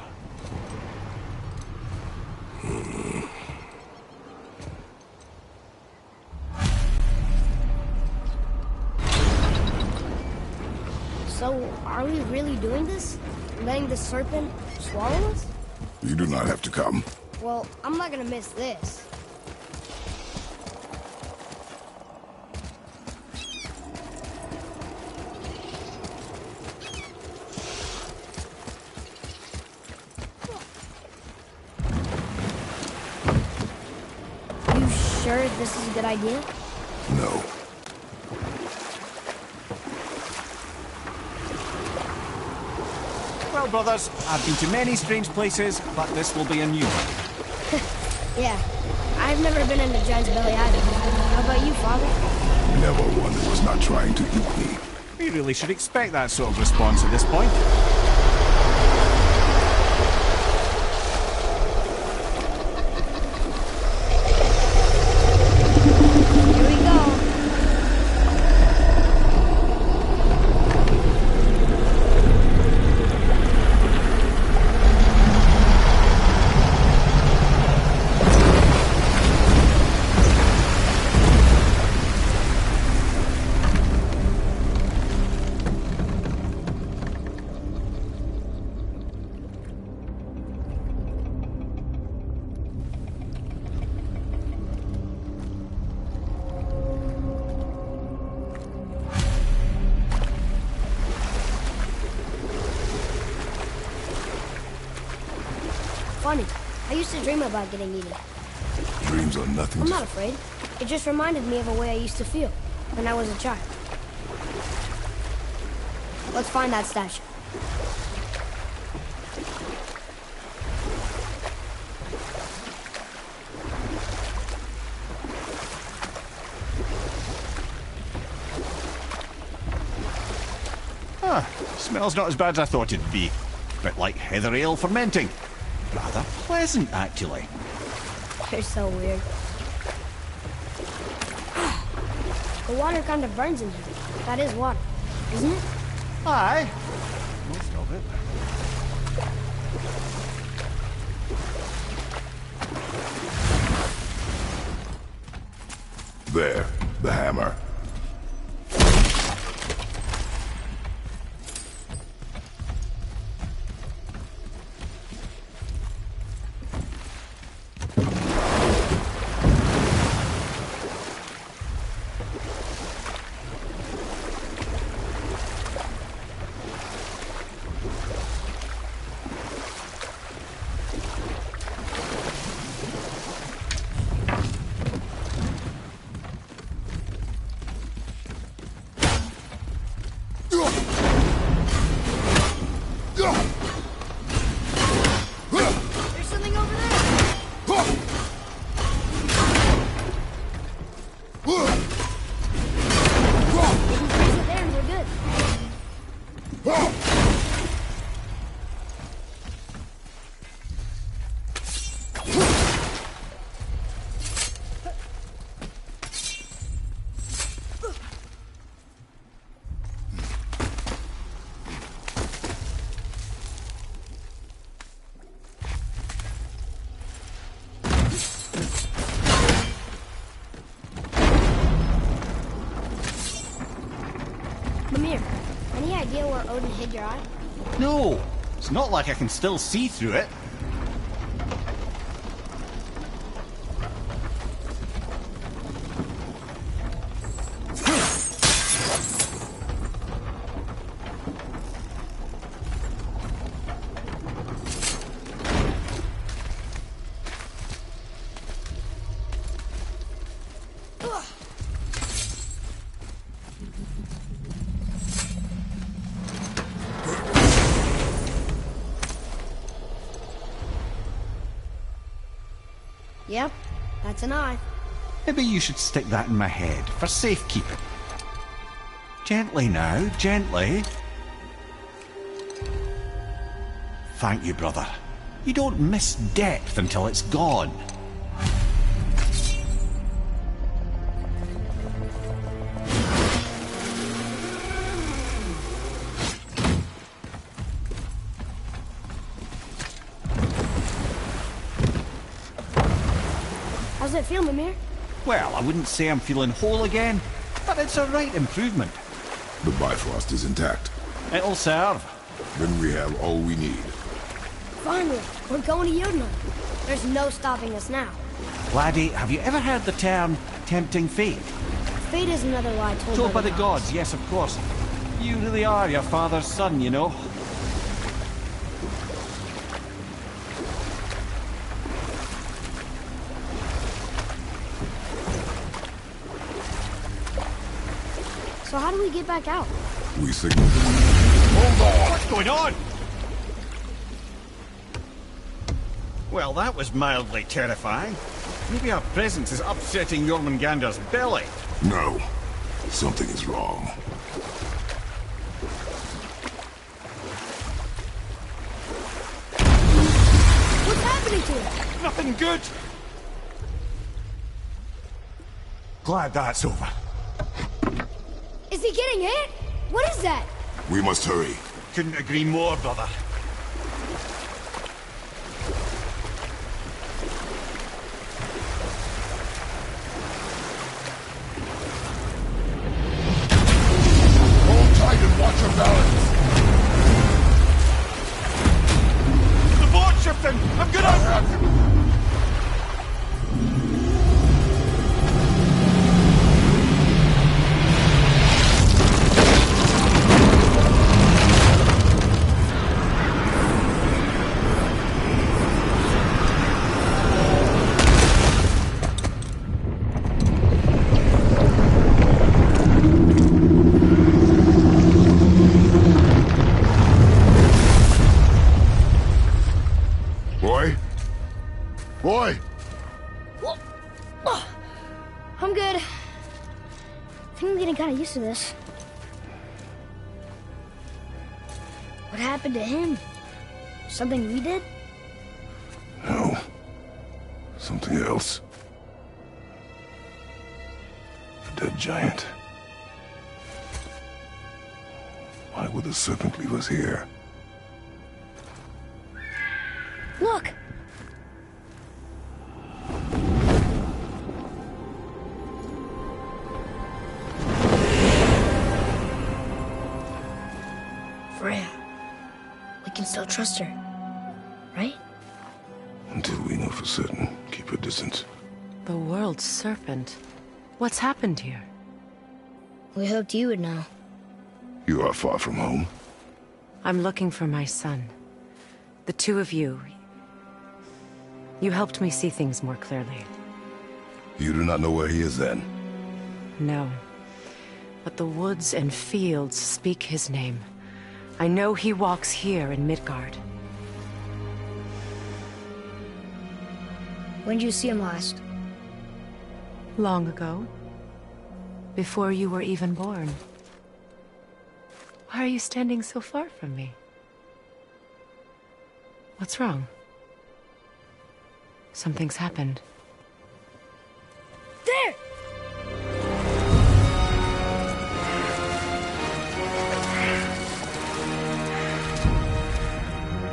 So, are we really doing this? Letting the serpent swallow us? You do not have to come. Well, I'm not gonna miss this. sure this is a good idea? No. Well, brothers, I've been to many strange places, but this will be a new one. Yeah. I've never been in a giant's belly either. How about you, Father? Never one that was not trying to eat me. We really should expect that sort of response at this point. Here we go. Funny. I used to dream about getting eaten. Dreams are nothing I'm to... not afraid. It just reminded me of a way I used to feel when I was a child. Let's find that statue. Smells not as bad as I thought it'd be. Bit like heather ale fermenting. Rather pleasant, actually. You're so weird. The water kind of burns in here. That is water, isn't it? Aye. Most of it. There, the hammer. There's something over there. We can freeze it there and we're good. Mimir, any idea where Odin hid your eye? No, it's not like I can still see through it. Yep, that's an eye. Maybe you should stick that in my head for safekeeping. Gently now, gently. Thank you, brother. You don't miss depth until it's gone. How's it feel, Mimir? Well, I wouldn't say I'm feeling whole again, but it's a right improvement. The Bifrost is intact. It'll serve. Then we have all we need. Finally, we're going to Jotunheim. There's no stopping us now. Laddie, have you ever heard the term tempting fate? Fate is another lie Told by the gods, yes, of course. You really are your father's son, you know. So how do we get back out? We signal. Hold on! What's going on? Well, that was mildly terrifying. Maybe our presence is upsetting Jormungandr's belly. No. Something is wrong. What's happening to it? Nothing good. Glad that's over. Is he getting hit? What is that? We must hurry. Couldn't agree more, brother. Hold tight and watch your balance. The boat's shifting! I'm gonna... Boy! I'm good. I think I'm getting kind of used to this. What happened to him? Something we did? No. Something else. A dead giant. Why would the serpent leave us here? Look! Freya. We can still trust her, right? Until we know for certain, keep a distance. The world's serpent. What's happened here? We hoped you would know. You are far from home. I'm looking for my son. The two of you. You helped me see things more clearly. You do not know where he is then? No. But the woods and fields speak his name. I know he walks here in Midgard. When did you see him last? Long ago. Before you were even born. Why are you standing so far from me? What's wrong? Something's happened. There!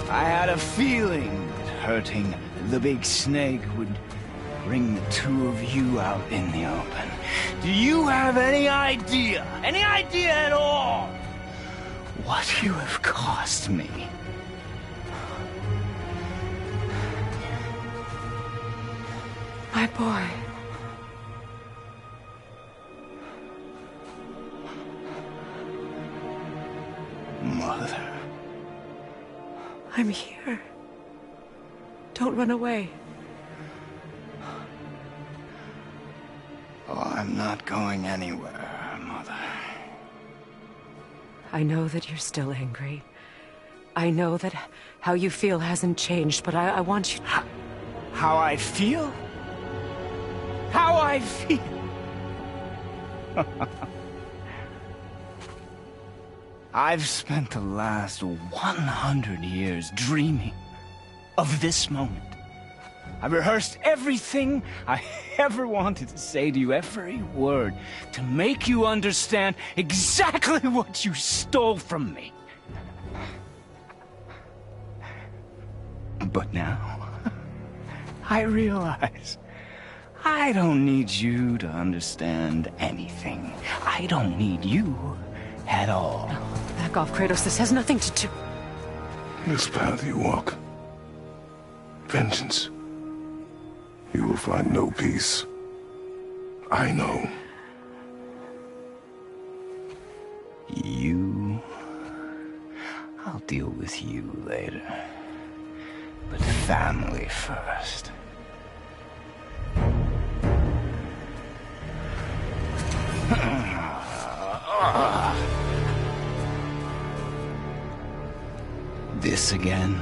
I had a feeling that hurting the big snake would bring the two of you out in the open. Do you have any idea at all, what you have cost me? My boy. Mother. I'm here. Don't run away. Oh, I'm not going anywhere, Mother. I know that you're still angry. I know that how you feel hasn't changed, but I want you... How I feel? How I feel? I've spent the last 100 years dreaming of this moment. I rehearsed everything I ever wanted to say to you, every word, to make you understand exactly what you stole from me. But now, I realize I don't need you to understand anything. I don't need you at all. No, back off, Kratos. This has nothing to do... This path you walk. Vengeance. You will find no peace. I know. You... I'll deal with you later. But family first. this again.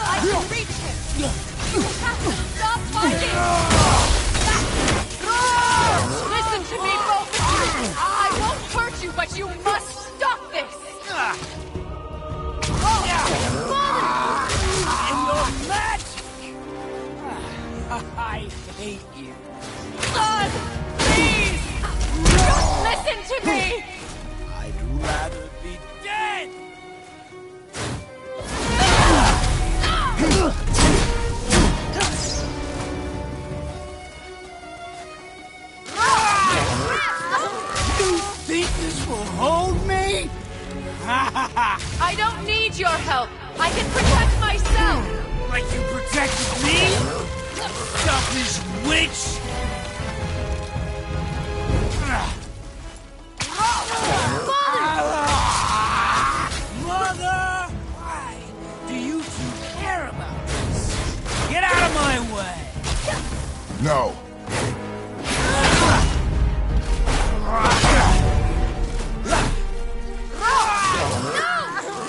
I can reach him! You have to stop fighting! Listen to me, both of you! I won't hurt you, but you must stop this! And your magic! I hate you. Son! Please! Just listen to me! I'd rather be dead! You think this will hold me? I don't need your help! I can protect myself! Like you protected me? Selfish witch! Mother! Why do you two care about this? Get out of my way! No.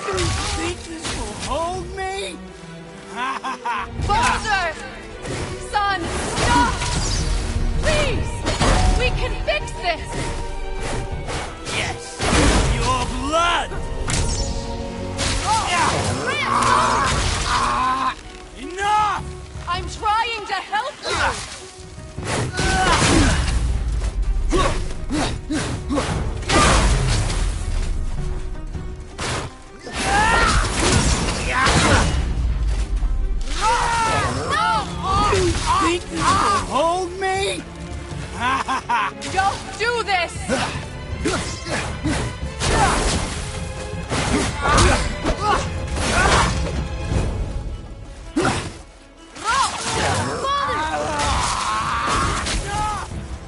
You think this will hold me? Father! Son, stop! Please! We can fix this! Yes! Your blood! Enough! I'm trying to help you! You think this will hold me? Don't do this!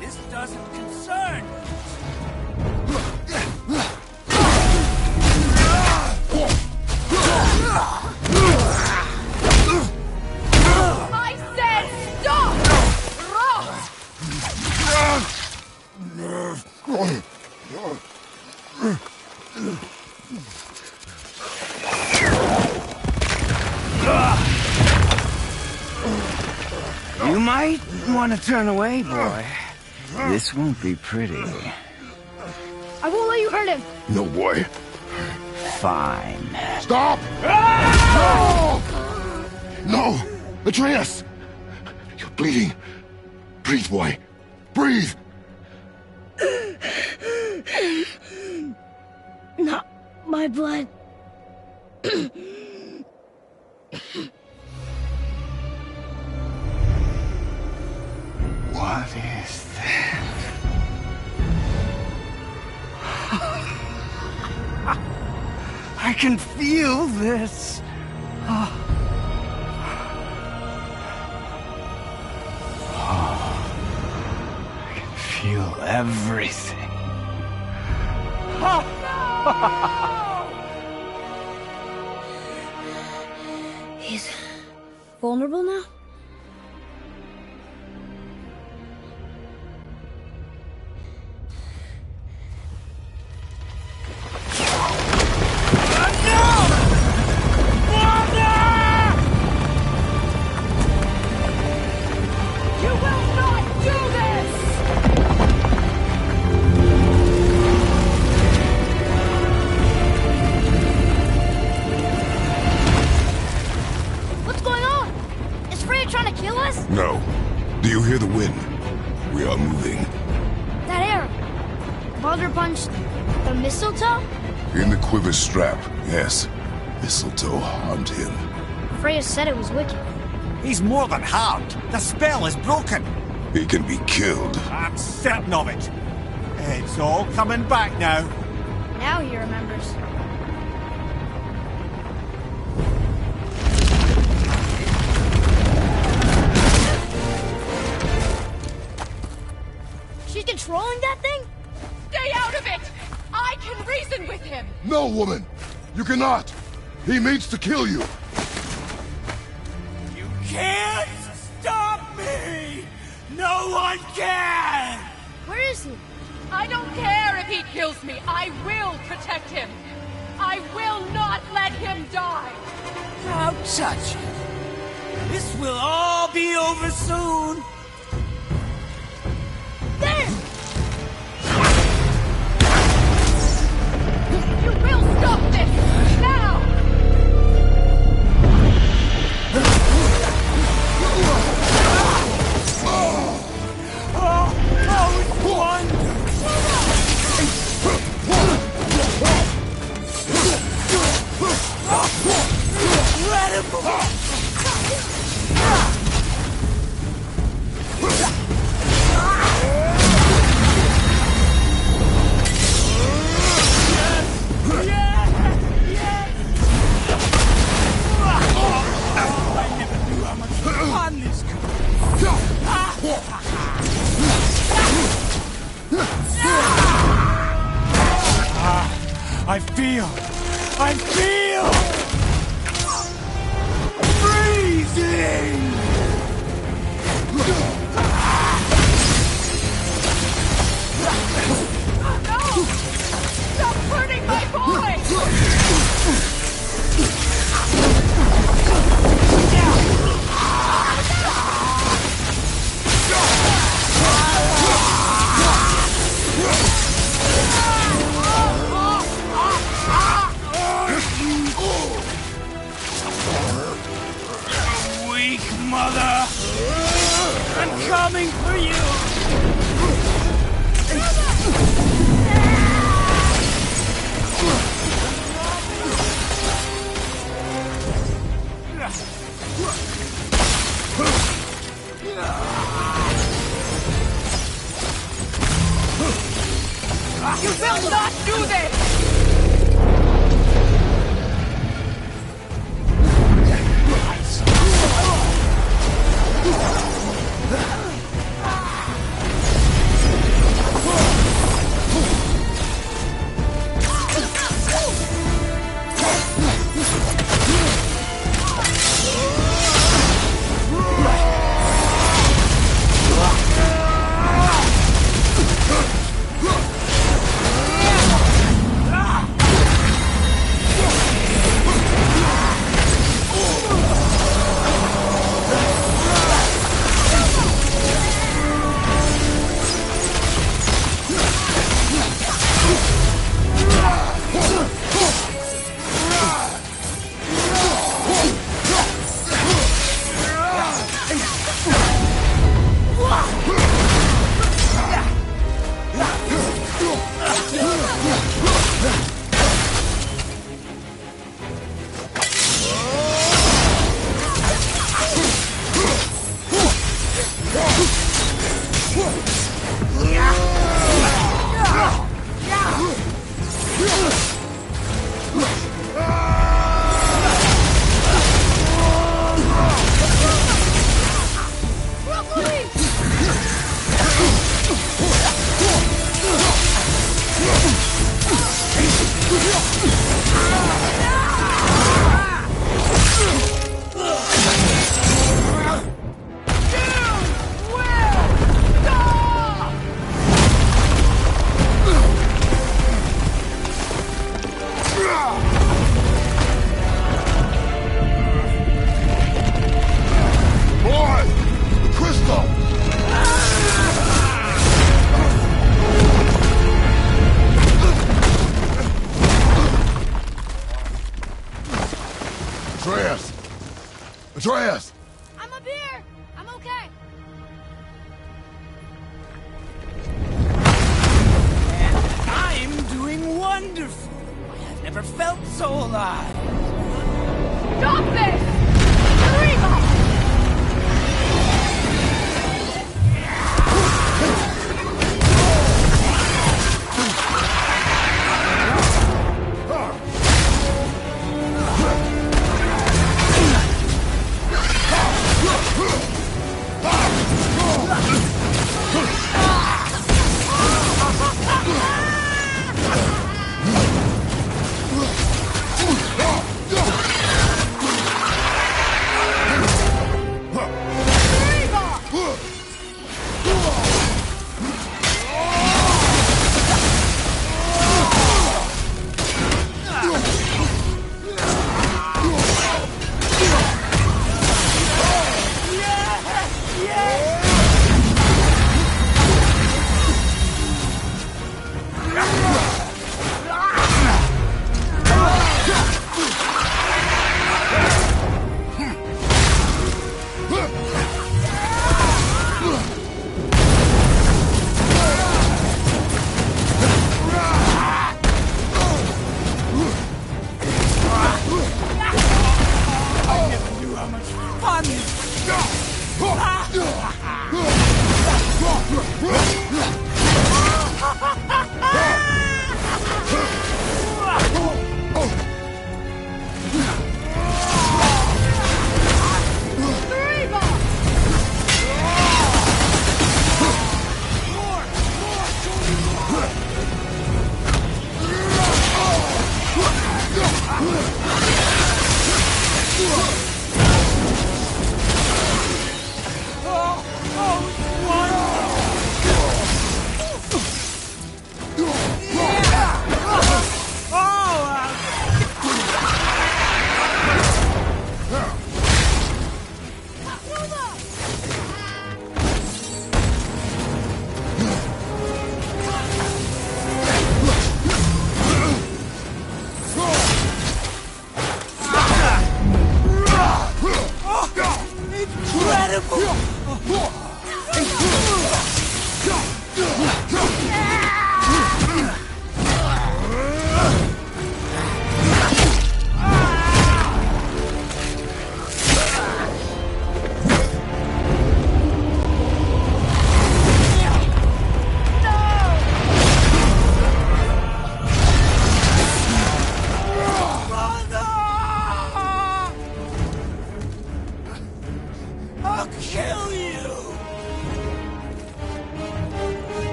This doesn't concern me. I said stop! You might want to turn away, boy. This won't be pretty. I won't let you hurt him. No, boy. Fine. Stop! No! No! Atreus! You're bleeding. Breathe, boy. Breathe! Not my blood. What is that? I can feel this. I can feel everything. He's vulnerable now? You will not do this! What's going on? Is Freya trying to kill us? No. Do you hear the wind? We are moving. That arrow. Baldur punched the mistletoe? In the quiver strap, yes. Mistletoe harmed him. Freya said it was wicked. He's more than harmed. The spell is broken. He can be killed. I'm certain of it. It's all coming back now. Now he remembers. She's controlling that thing? Stay out of it! I can reason with him! No, woman! You cannot! He means to kill you! You can't stop No one can! Where is he? I don't care if he kills me. I will protect him. I will not let him die. Don't touch him. This will all be over soon. There! You will stop this! Now! I feel freezing. No! Stop hurting my boy! Weak mother! I'm coming for you! You will not do this! Atreus! I'm up here! I'm okay! And I'm doing wonderful. I've never felt so alive. Stop this! Reba!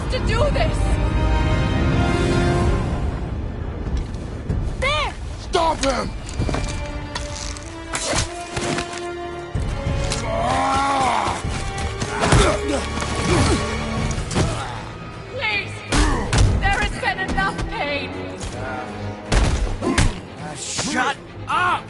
have to do this! There! Stop him! Please! There has been enough pain! Shut up!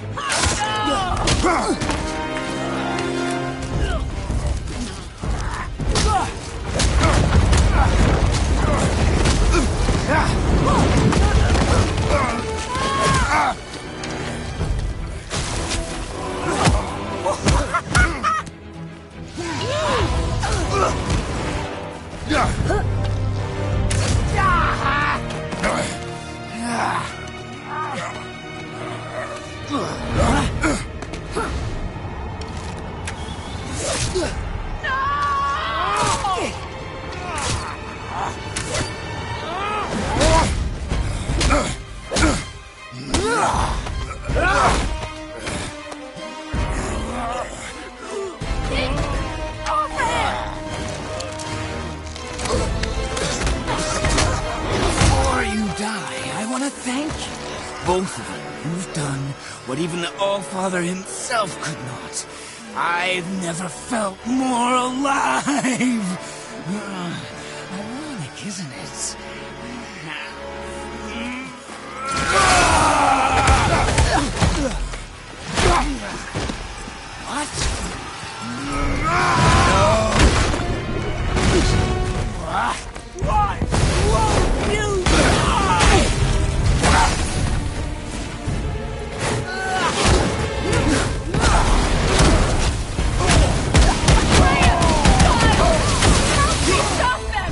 Before you die, I want to thank you. Both of you. You've done what even the All-Father himself could not. I've never felt more alive. Ironic, isn't it? What? Why won't you die? Stop them!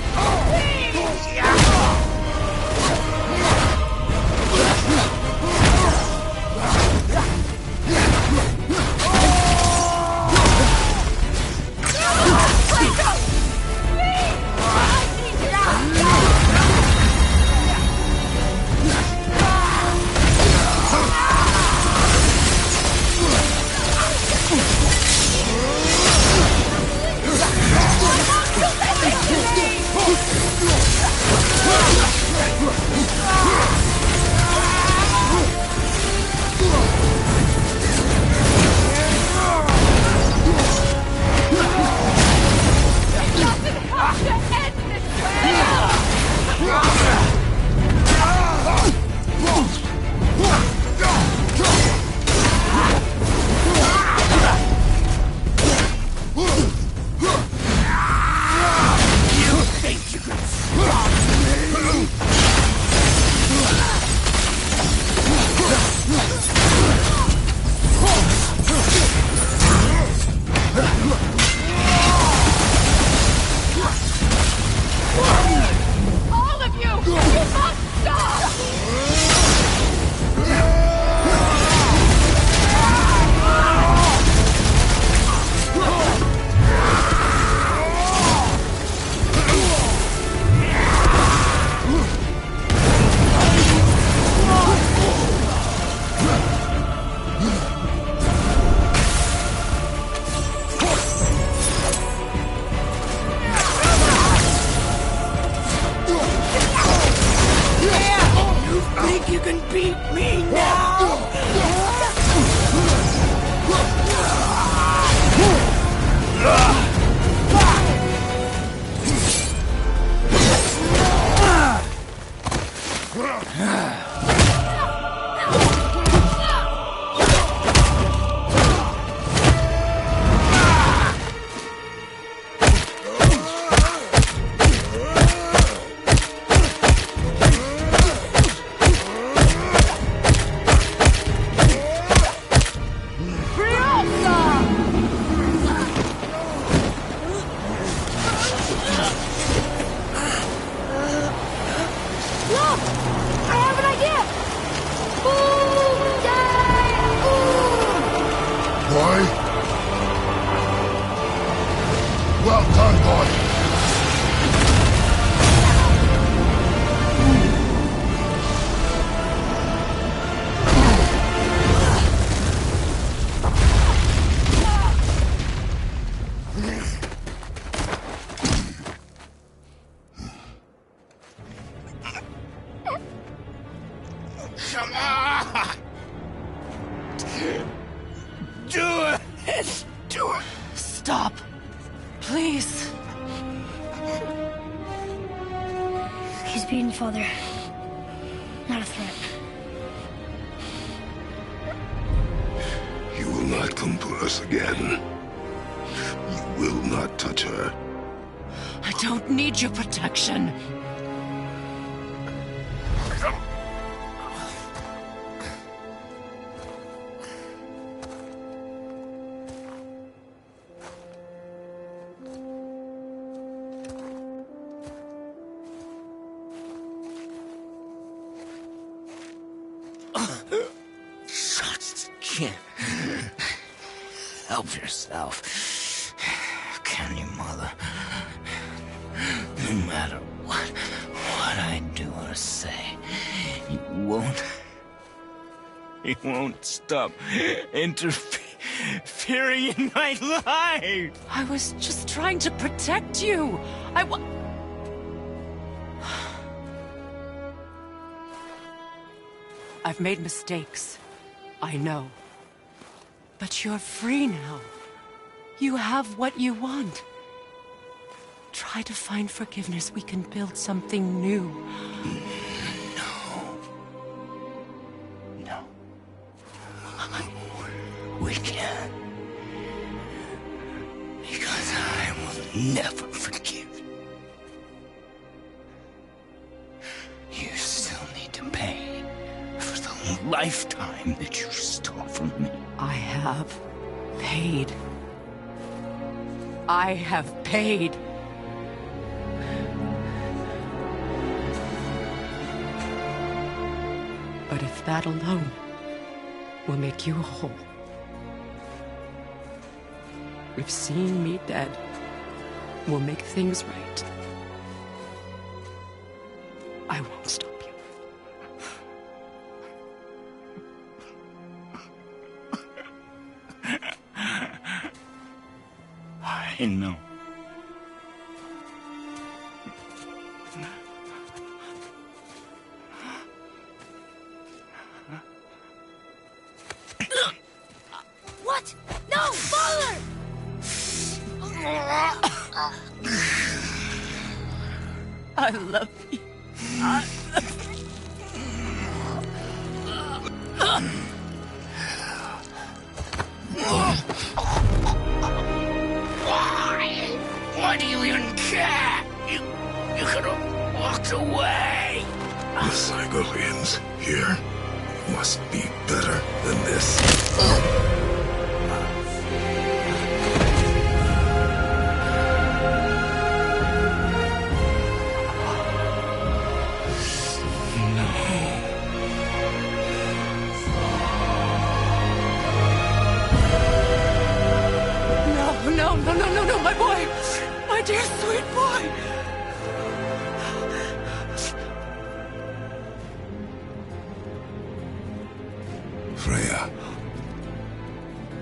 Please! Look! I have an Come on! Do it! Do it! Stop. Please. He's beaten, Father. Not a threat. You will not come for us again. You will not touch her. I don't need your protection. Shots again. Help yourself. Can you, Mother? No matter what I do or say, you won't stop interfering in my life. I was just trying to protect you. I've made mistakes. I know. But you're free now. You have what you want. Try to find forgiveness. We can build something new. No. We can't. Because I will never forgive you. You still need to pay for the lifetime that you stole from me. I have paid. I have paid. But if that alone will make you whole, if seeing me dead will make things right, I won't stop you. I know. What? No, Father! I love you. Why do you even care? You could have walked away. The Cygolians here must be better than this. No, my boy! My dear sweet boy! Freya.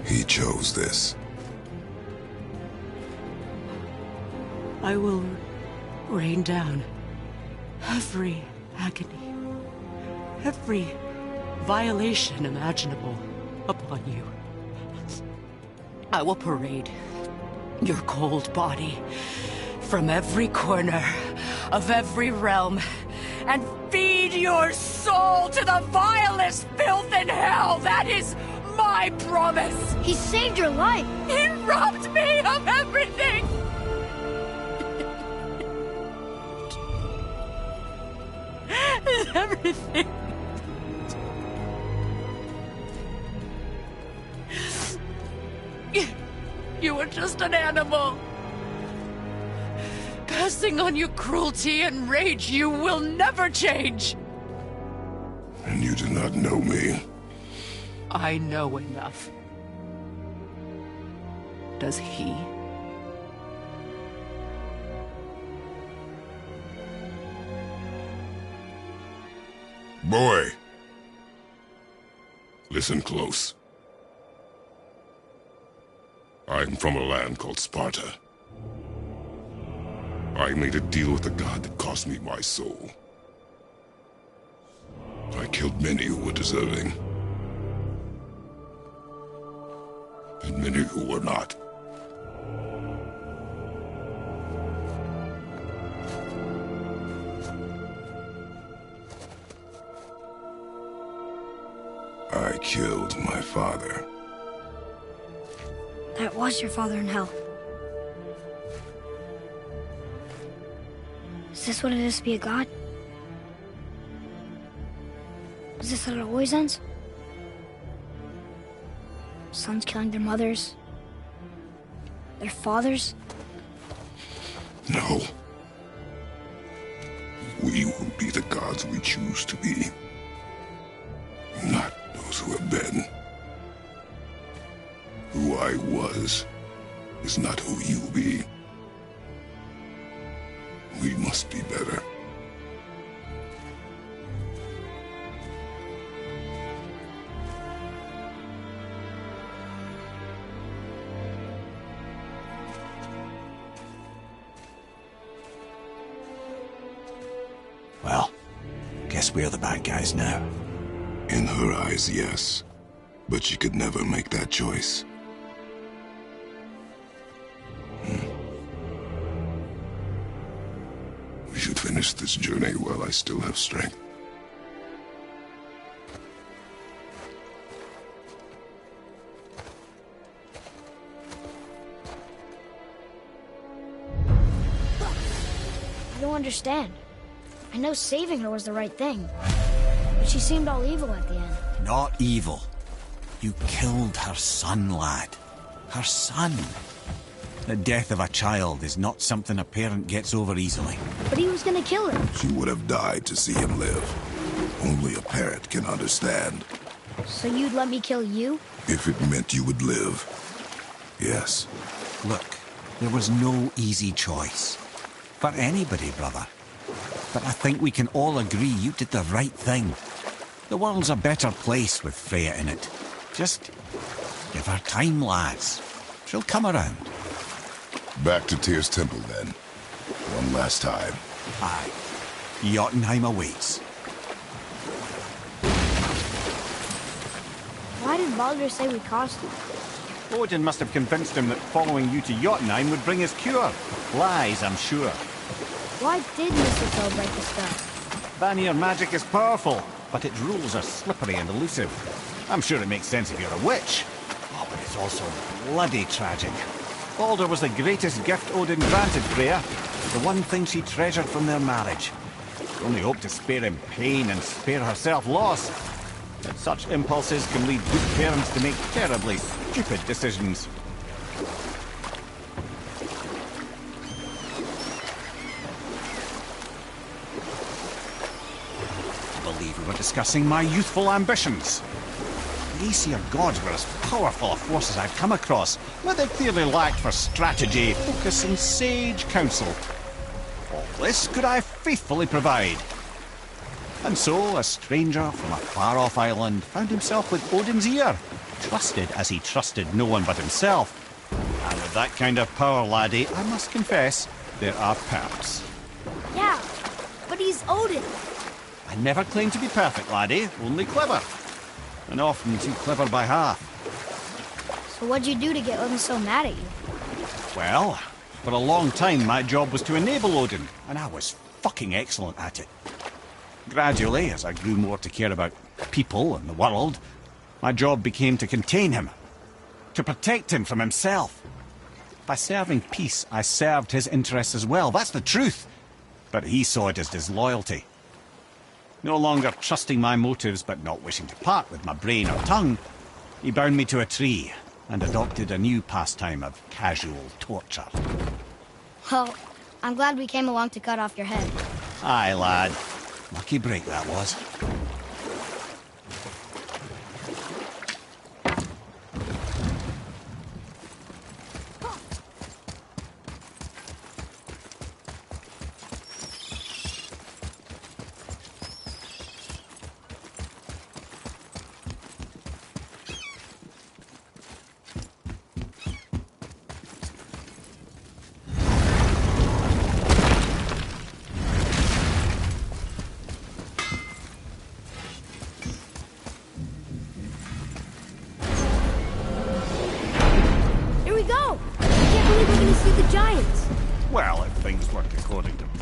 He chose this. I will rain down every agony, every violation imaginable upon you. I will parade your cold body from every corner of every realm and feed your soul to the vilest filth in hell. That is my promise. He saved your life. He robbed me of everything. Everything. You were just an animal. Passing on your cruelty and rage, you will never change. And you do not know me. I know enough. Does he? Boy! Listen close. I'm from a land called Sparta. I made a deal with the god that cost me my soul. I killed many who were deserving. And many who were not. I killed my father. That was your father in hell. Is this what it is to be a god? Is this how it always ends? Sons killing their mothers? Their fathers? No. We will be the gods we choose to be. Not those who have been. Who I was is not who you be. We must be better. Well, guess we're the bad guys now. In her eyes, yes. But she could never make that choice. We should finish this journey while I still have strength. I don't understand. I know saving her was the right thing, but she seemed all evil at the end. Not evil. You killed her son, lad. Her son. The death of a child is not something a parent gets over easily. But he was gonna kill her. She would have died to see him live. Only a parent can understand. So you'd let me kill you? If it meant you would live. Yes. Look, there was no easy choice. For anybody, brother. But I think we can all agree you did the right thing. The world's a better place with Freya in it. Just give her time, lads. She'll come around. Back to Tyr's temple, then. One last time. Aye. Jotunheim awaits. Why did Baldur say we cost him? Odin must have convinced him that following you to Jotunheim would bring his cure. Lies, I'm sure. Why did mistletoe break the spell? Vanir magic is powerful, but its rules are slippery and elusive. I'm sure it makes sense if you're a witch. Oh, but it's also bloody tragic. Baldur was the greatest gift Odin granted Freya. The one thing she treasured from their marriage. She only hoped to spare him pain and spare herself loss. But such impulses can lead good parents to make terribly stupid decisions. I believe we were discussing my youthful ambitions. The Aesir gods were as powerful a force as I've come across, but they clearly lacked for strategy, focus, and sage counsel. All this could I faithfully provide. And so, a stranger from a far-off island found himself with Odin's ear, trusted as he trusted no one but himself. And with that kind of power, laddie, I must confess, there are perks. Yeah, but he's Odin. I never claimed to be perfect, laddie, only clever. And often too clever by half. So what'd you do to get Odin so mad at you? Well, for a long time my job was to enable Odin, and I was fucking excellent at it. Gradually, as I grew more to care about people and the world, my job became to contain him, to protect him from himself. By serving peace, I served his interests as well, that's the truth. But he saw it as disloyalty. No longer trusting my motives, but not wishing to part with my brain or tongue, he bound me to a tree and adopted a new pastime of casual torture. Well, I'm glad we came along to cut off your head. Aye, lad. Lucky break that was.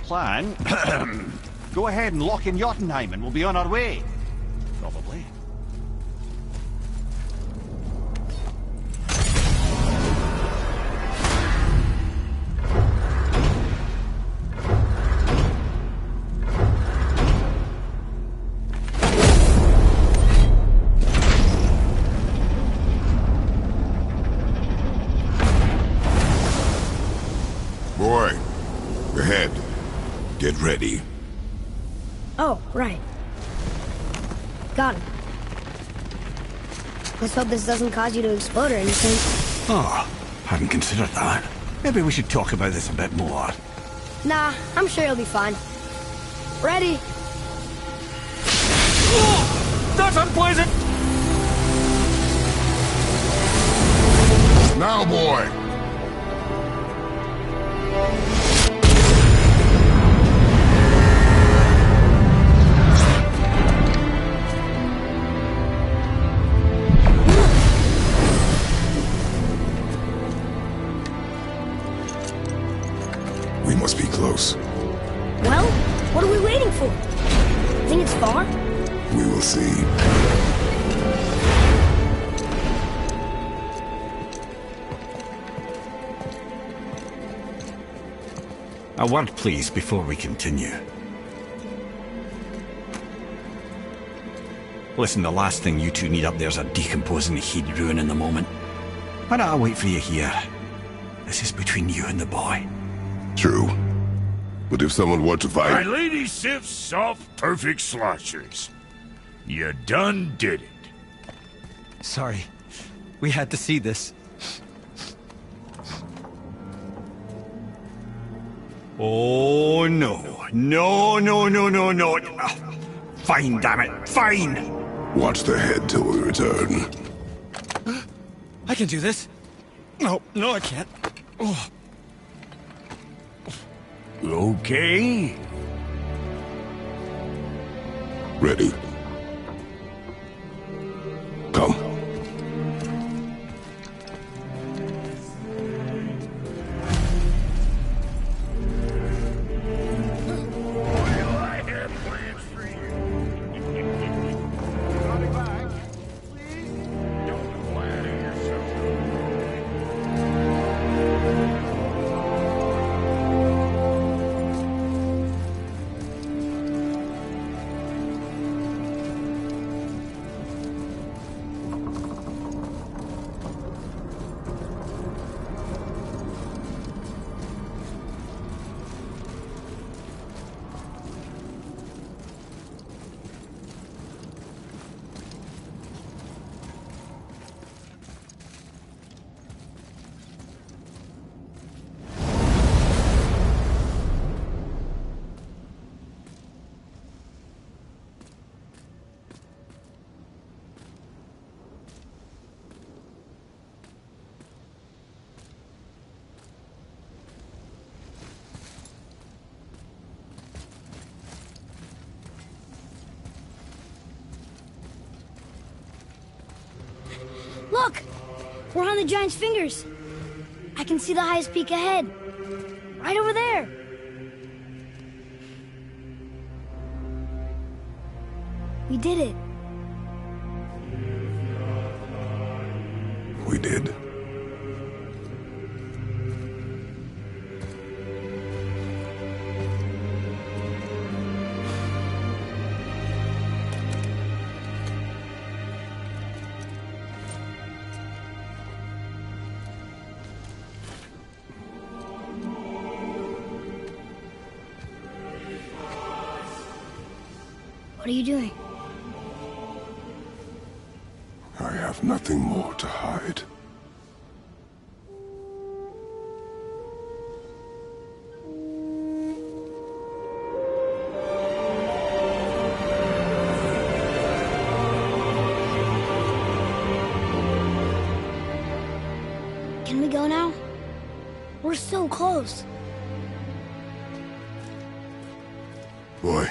plan, go ahead and lock in Jotunheim and we'll be on our way. Probably. Boy, ahead. Get ready. Oh, right. Got it. Let's hope this doesn't cause you to explode or anything. Oh, hadn't considered that. Maybe we should talk about this a bit more. Nah, I'm sure you'll be fine. Ready? Oh, that's unpleasant! Now, boy! We must be close. Well, what are we waiting for? Think it's far? We will see. A word, please, before we continue. Listen, the last thing you two need up there's a decomposing heat ruin in the moment. Why don't I wait for you here? This is between you and the boy. True. But if someone were to My fight... lady sips soft, perfect sloshers. You done did it. Sorry. We had to see this. Oh, no. No, no, no, no, no. Fine, damn it. Fine! Watch the head till we return. I can do this. No, no, I can't. Oh. Okay. Ready. Come. I have plans for you. Coming back. Please? Don't flatter yourself. Look! We're on the giant's fingers. I can see the highest peak ahead. Right over there. We did it. We did. What are you doing? I have nothing more to hide. Can we go now? We're so close. Boy.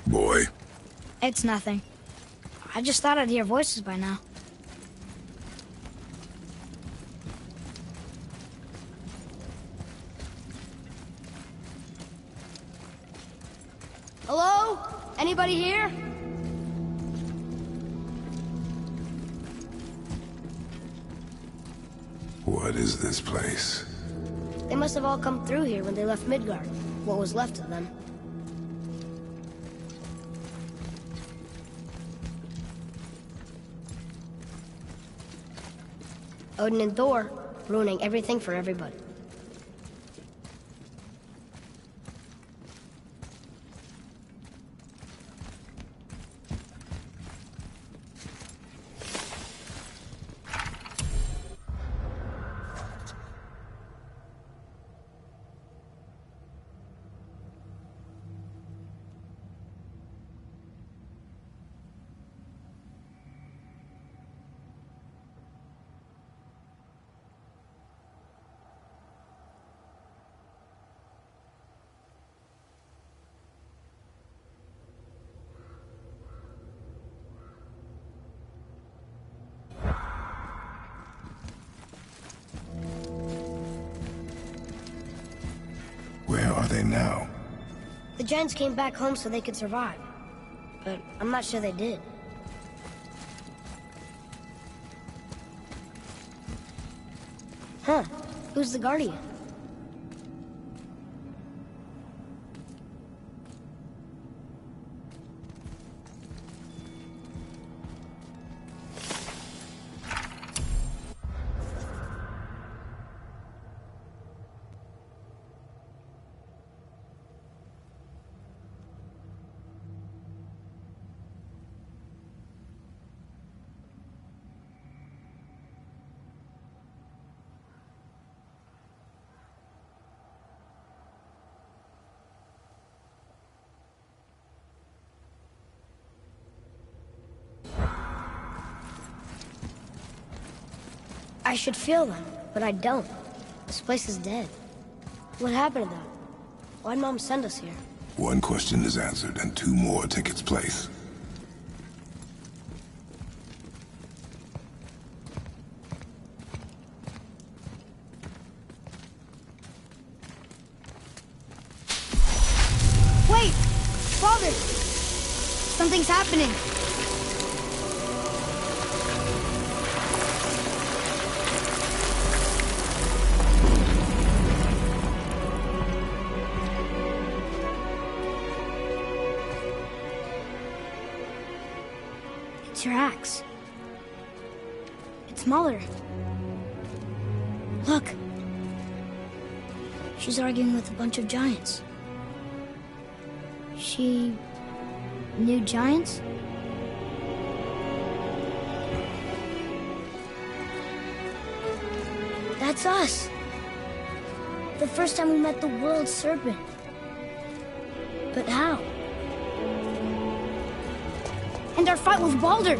Boy. It's nothing. I just thought I'd hear voices by now. Hello? Anybody here? What is this place? They must have all come through here when they left Midgard. What was left of them. Odin and Thor, ruining everything for everybody. Where are they now? The giants came back home so they could survive. But I'm not sure they did. Huh. Who's the Guardian? I should feel them, but I don't. This place is dead. What happened to them? Why'd Mom send us here? One question is answered, and two more take its place. Wait! Father! Something's happening! It's your axe. It's smaller. Look. She's arguing with a bunch of giants. She knew giants? That's us. The first time we met the world serpent. But how? And our fight with Baldur.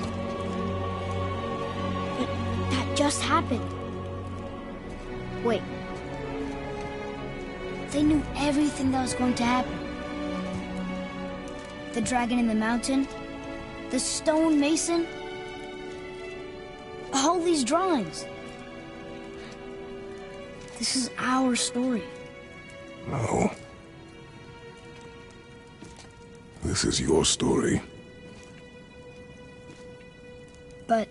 But that just happened. Wait. They knew everything that was going to happen. The dragon in the mountain, the stone mason, all these drawings. This is our story. No. This is your story. But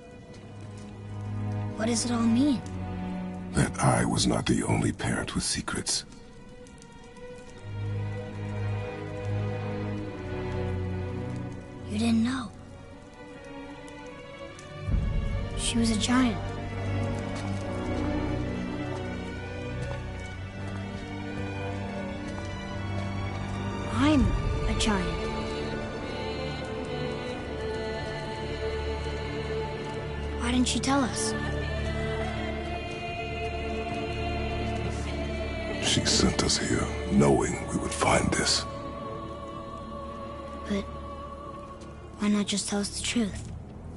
what does it all mean? That I was not the only parent with secrets. You didn't know. She was a giant. I'm a giant. Why didn't she tell us? She sent us here, knowing we would find this. But why not just tell us the truth?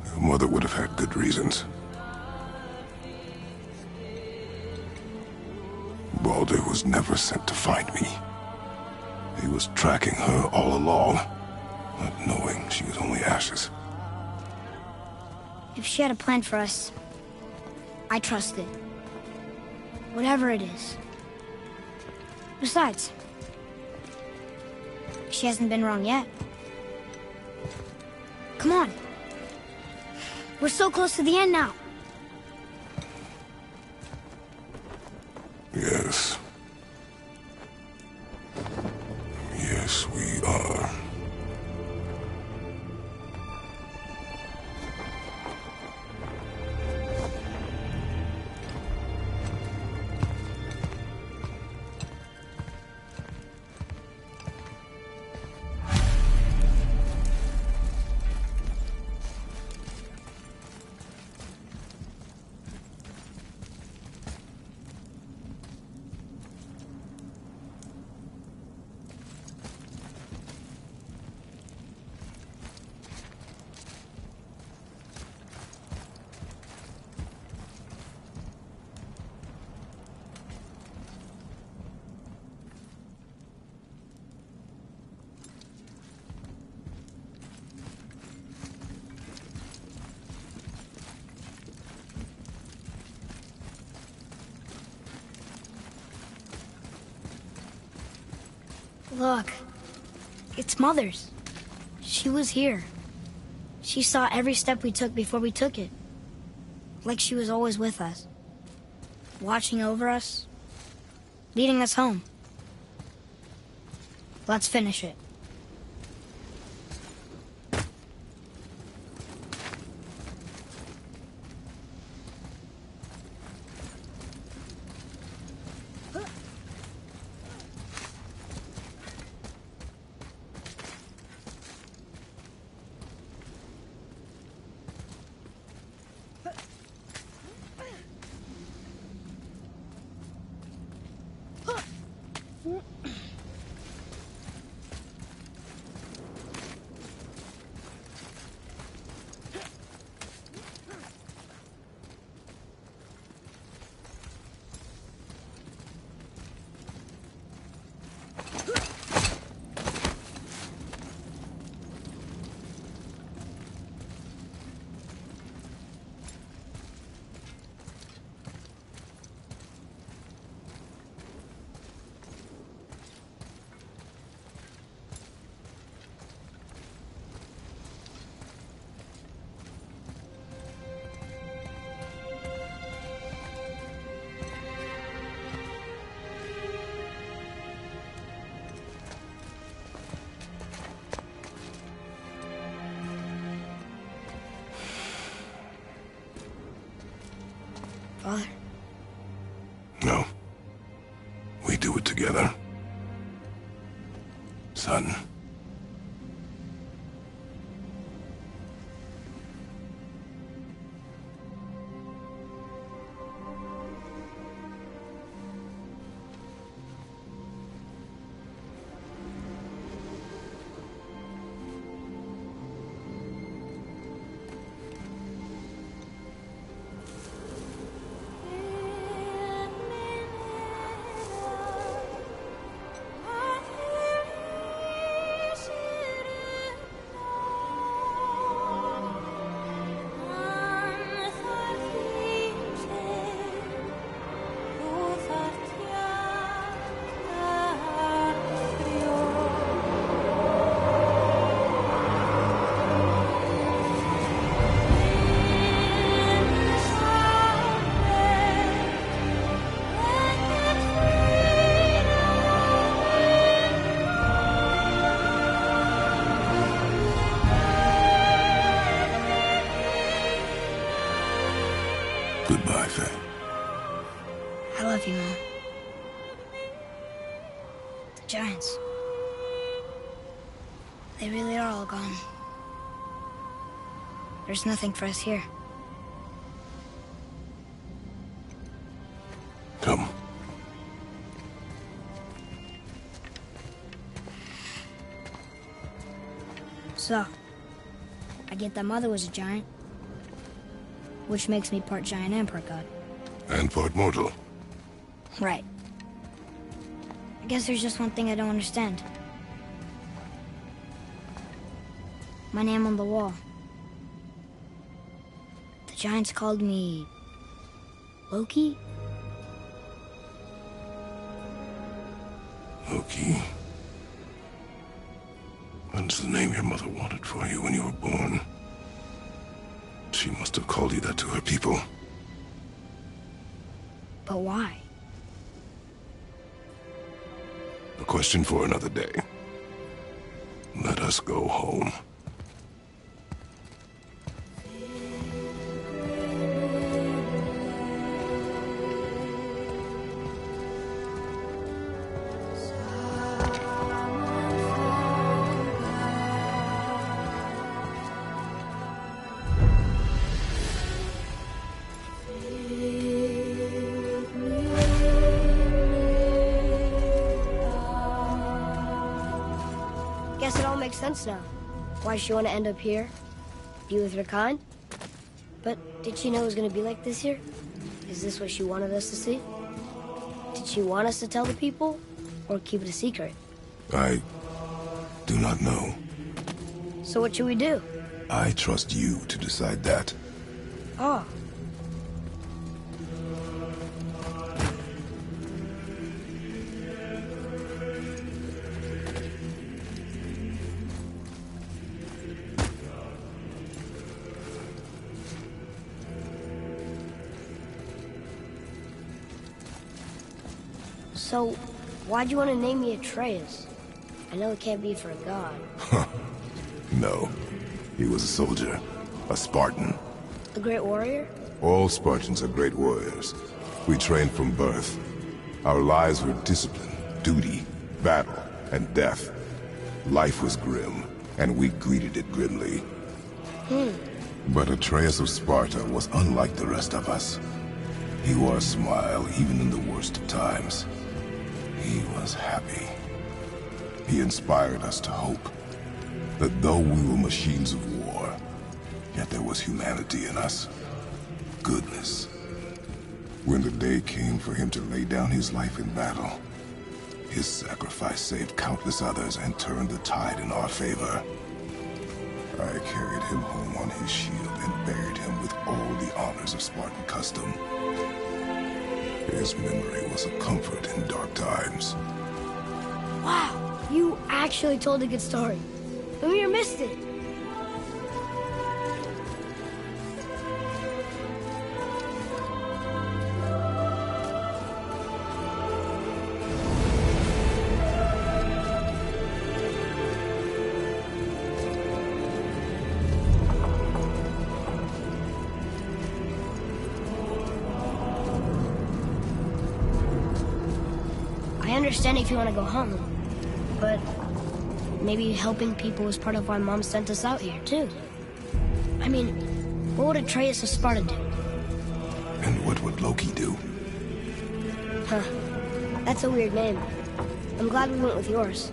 Your mother would have had good reasons. Baldur was never sent to find me. He was tracking her all along, not knowing she was only ashes. If she had a plan for us, I trust it. Whatever it is. Besides, she hasn't been wrong yet. Come on. We're so close to the end now. Yes. Yes, we are. Look, it's Mother's. She was here. She saw every step we took before we took it. Like she was always with us. Watching over us. Leading us home. Let's finish it. Father? No. We do it together. Son. Goodbye, Faye. I love you, Mom. The Giants. They really are all gone. There's nothing for us here. Come. So, I get that Mother was a giant, which makes me part giant and part god. And part mortal. Right. I guess there's just one thing I don't understand. My name on the wall. The Giants called me... Loki? Loki. That's the name your mother wanted for you when you were born. She must have called you that to her people. But why? A question for another day. Let us go home. Guess it all makes sense now. Why she want to end up here? Be with her kind? But did she know it was going to be like this here? Is this what she wanted us to see? Did she want us to tell the people? Or keep it a secret? I do not know. So what should we do? I trust you to decide that. Oh. So, why'd you want to name me Atreus? I know it can't be for a god. No. He was a soldier. A Spartan. A great warrior? All Spartans are great warriors. We trained from birth. Our lives were discipline, duty, battle, and death. Life was grim, and we greeted it grimly. But Atreus of Sparta was unlike the rest of us. He wore a smile even in the worst of times. He was happy. He inspired us to hope that though we were machines of war, yet there was humanity in us. Goodness. When the day came for him to lay down his life in battle, his sacrifice saved countless others and turned the tide in our favor. I carried him home on his shield and buried him with all the honors of Spartan custom. His memory was a comfort in dark times. Wow, you actually told a good story. Mimir missed it. I understand if you want to go home, but maybe helping people is part of why Mom sent us out here, too. I mean, what would Atreus of Sparta do? And what would Loki do? Huh. That's a weird name. I'm glad we went with yours.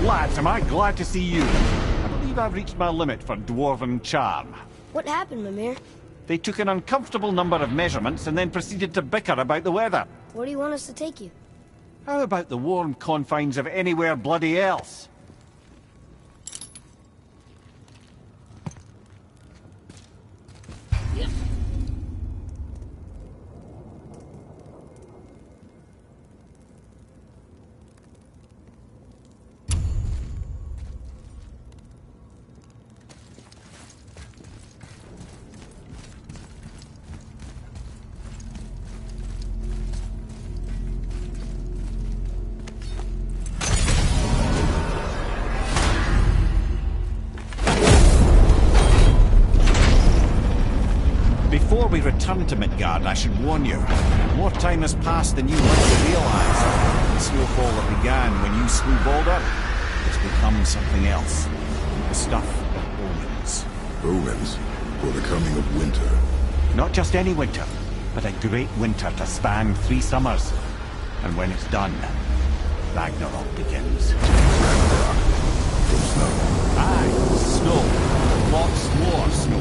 Lads, am I glad to see you. I believe I've reached my limit for dwarven charm. What happened, Mimir? They took an uncomfortable number of measurements and then proceeded to bicker about the weather. Where do you want us to take you? How about the warm confines of anywhere bloody else? Before we return to Midgard, I should warn you. More time has passed than you might realize. The snowfall that began when you slew Baldur has become something else. The stuff of omens. Omens? For the coming of winter. Not just any winter, but a great winter to span 3 summers. And when it's done, Ragnarok begins. Ragnarok. Aye, snow. Lots more snow.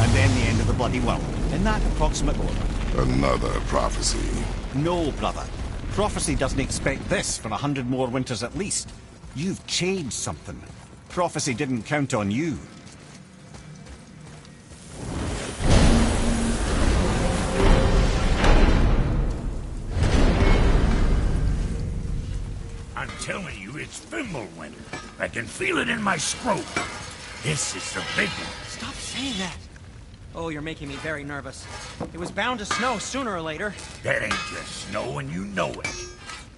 And then the end of the bloody world, in that approximate order. Another prophecy. No, brother. Prophecy doesn't expect this for 100 more winters at least. You've changed something. Prophecy didn't count on you. I'm telling you, it's Fimbulwinter. I can feel it in my scrotum. This is the big one. Stop saying that. Oh, you're making me very nervous. It was bound to snow sooner or later. That ain't just snow, and you know it.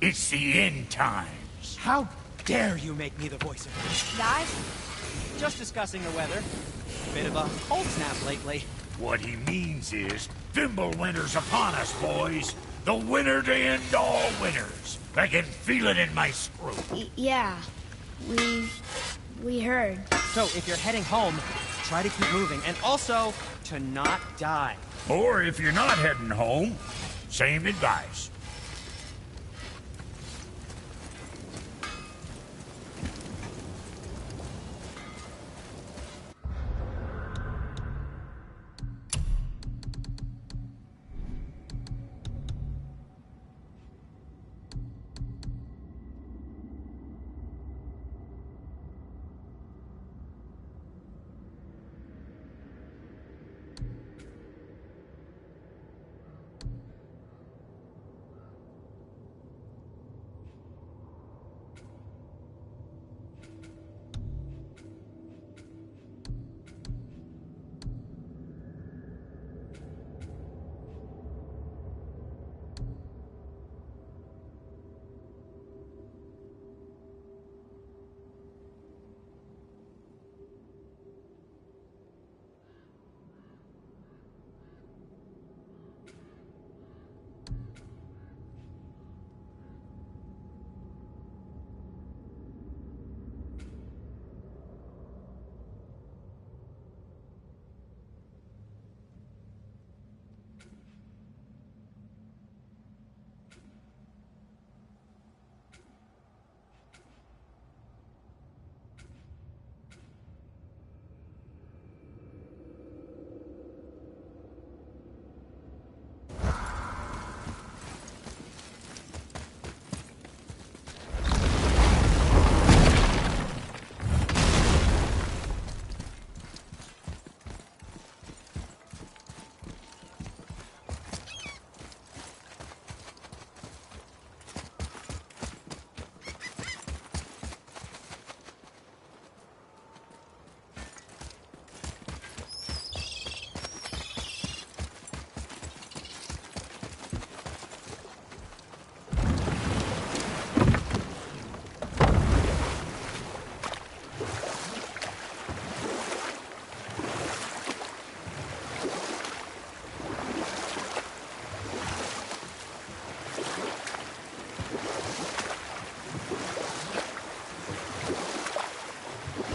It's the end times. How dare you make me the voice of reason? Guys? Just discussing the weather. Bit of a cold snap lately. What he means is, Fimbulwinter's upon us, boys. The winter to end all winters. I can feel it in my scrotum. Yeah. We heard. So, if you're heading home, try to keep moving, and also to not die. Or if you're not heading home, same advice.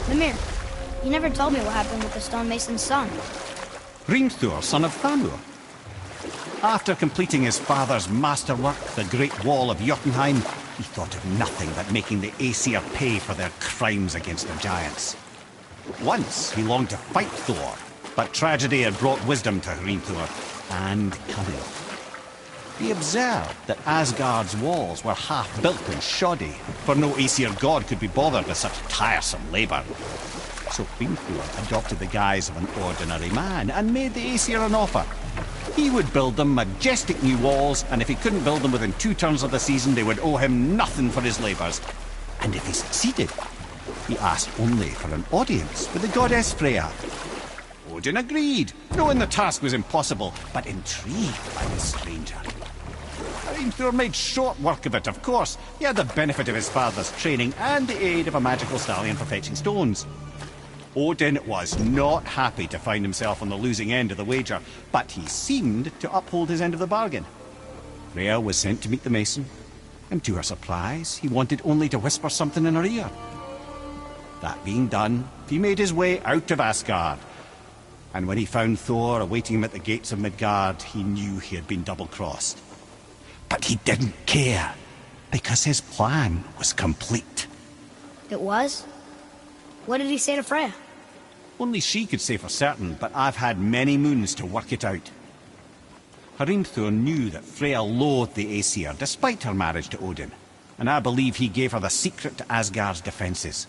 Mimir, you never told me what happened with the stonemason's son. Hrimthur, son of Thamur. After completing his father's masterwork, the Great Wall of Jotunheim, he thought of nothing but making the Aesir pay for their crimes against the giants. Once he longed to fight Thor, but tragedy had brought wisdom to Hrimthur, and cunning. He observed that Asgard's walls were half-built and shoddy, for no Aesir god could be bothered with such tiresome labour. So Hrimthur adopted the guise of an ordinary man and made the Aesir an offer. He would build them majestic new walls, and if he couldn't build them within 2 turns of the season, they would owe him nothing for his labours. And if he succeeded, he asked only for an audience with the goddess Freya. Odin agreed, knowing the task was impossible, but intrigued by the stranger. Hrimthur made short work of it, of course. He had the benefit of his father's training and the aid of a magical stallion for fetching stones. Odin was not happy to find himself on the losing end of the wager, but he seemed to uphold his end of the bargain. Freya was sent to meet the mason, and to her surprise, he wanted only to whisper something in her ear. That being done, he made his way out of Asgard. And when he found Thor awaiting him at the gates of Midgard, he knew he had been double-crossed. But he didn't care, because his plan was complete. It was? What did he say to Freya? Only she could say for certain, but I've had many moons to work it out. Hrimthur knew that Freya loathed the Aesir, despite her marriage to Odin, and I believe he gave her the secret to Asgard's defences.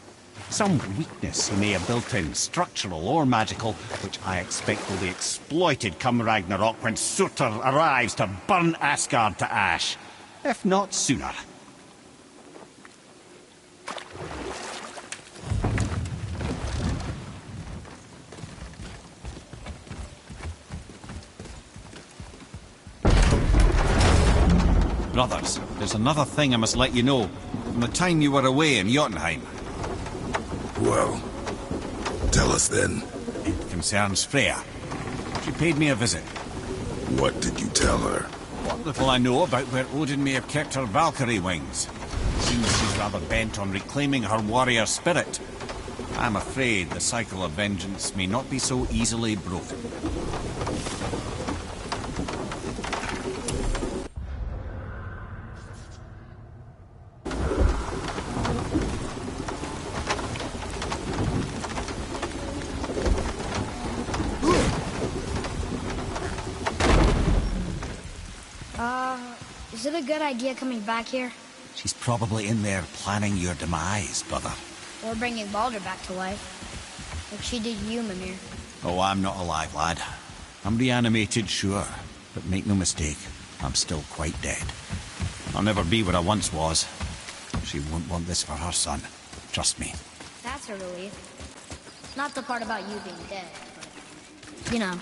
Some weakness he may have built in, structural or magical, which I expect will be exploited come Ragnarok when Surtur arrives to burn Asgard to ash. If not sooner. Brothers, there's another thing I must let you know. From the time you were away in Jotunheim. Well, tell us then. It concerns Freya. She paid me a visit. What did you tell her? What little I know about where Odin may have kept her Valkyrie wings. Seems she's rather bent on reclaiming her warrior spirit. I'm afraid the cycle of vengeance may not be so easily broken. Is it a good idea coming back here? She's probably in there planning your demise, brother. Or bringing Baldur back to life. Like she did you, Mimir. Oh, I'm not alive, lad. I'm reanimated, sure. But make no mistake, I'm still quite dead. I'll never be what I once was. She won't want this for her son. Trust me. That's a relief. Not the part about you being dead, but, you know,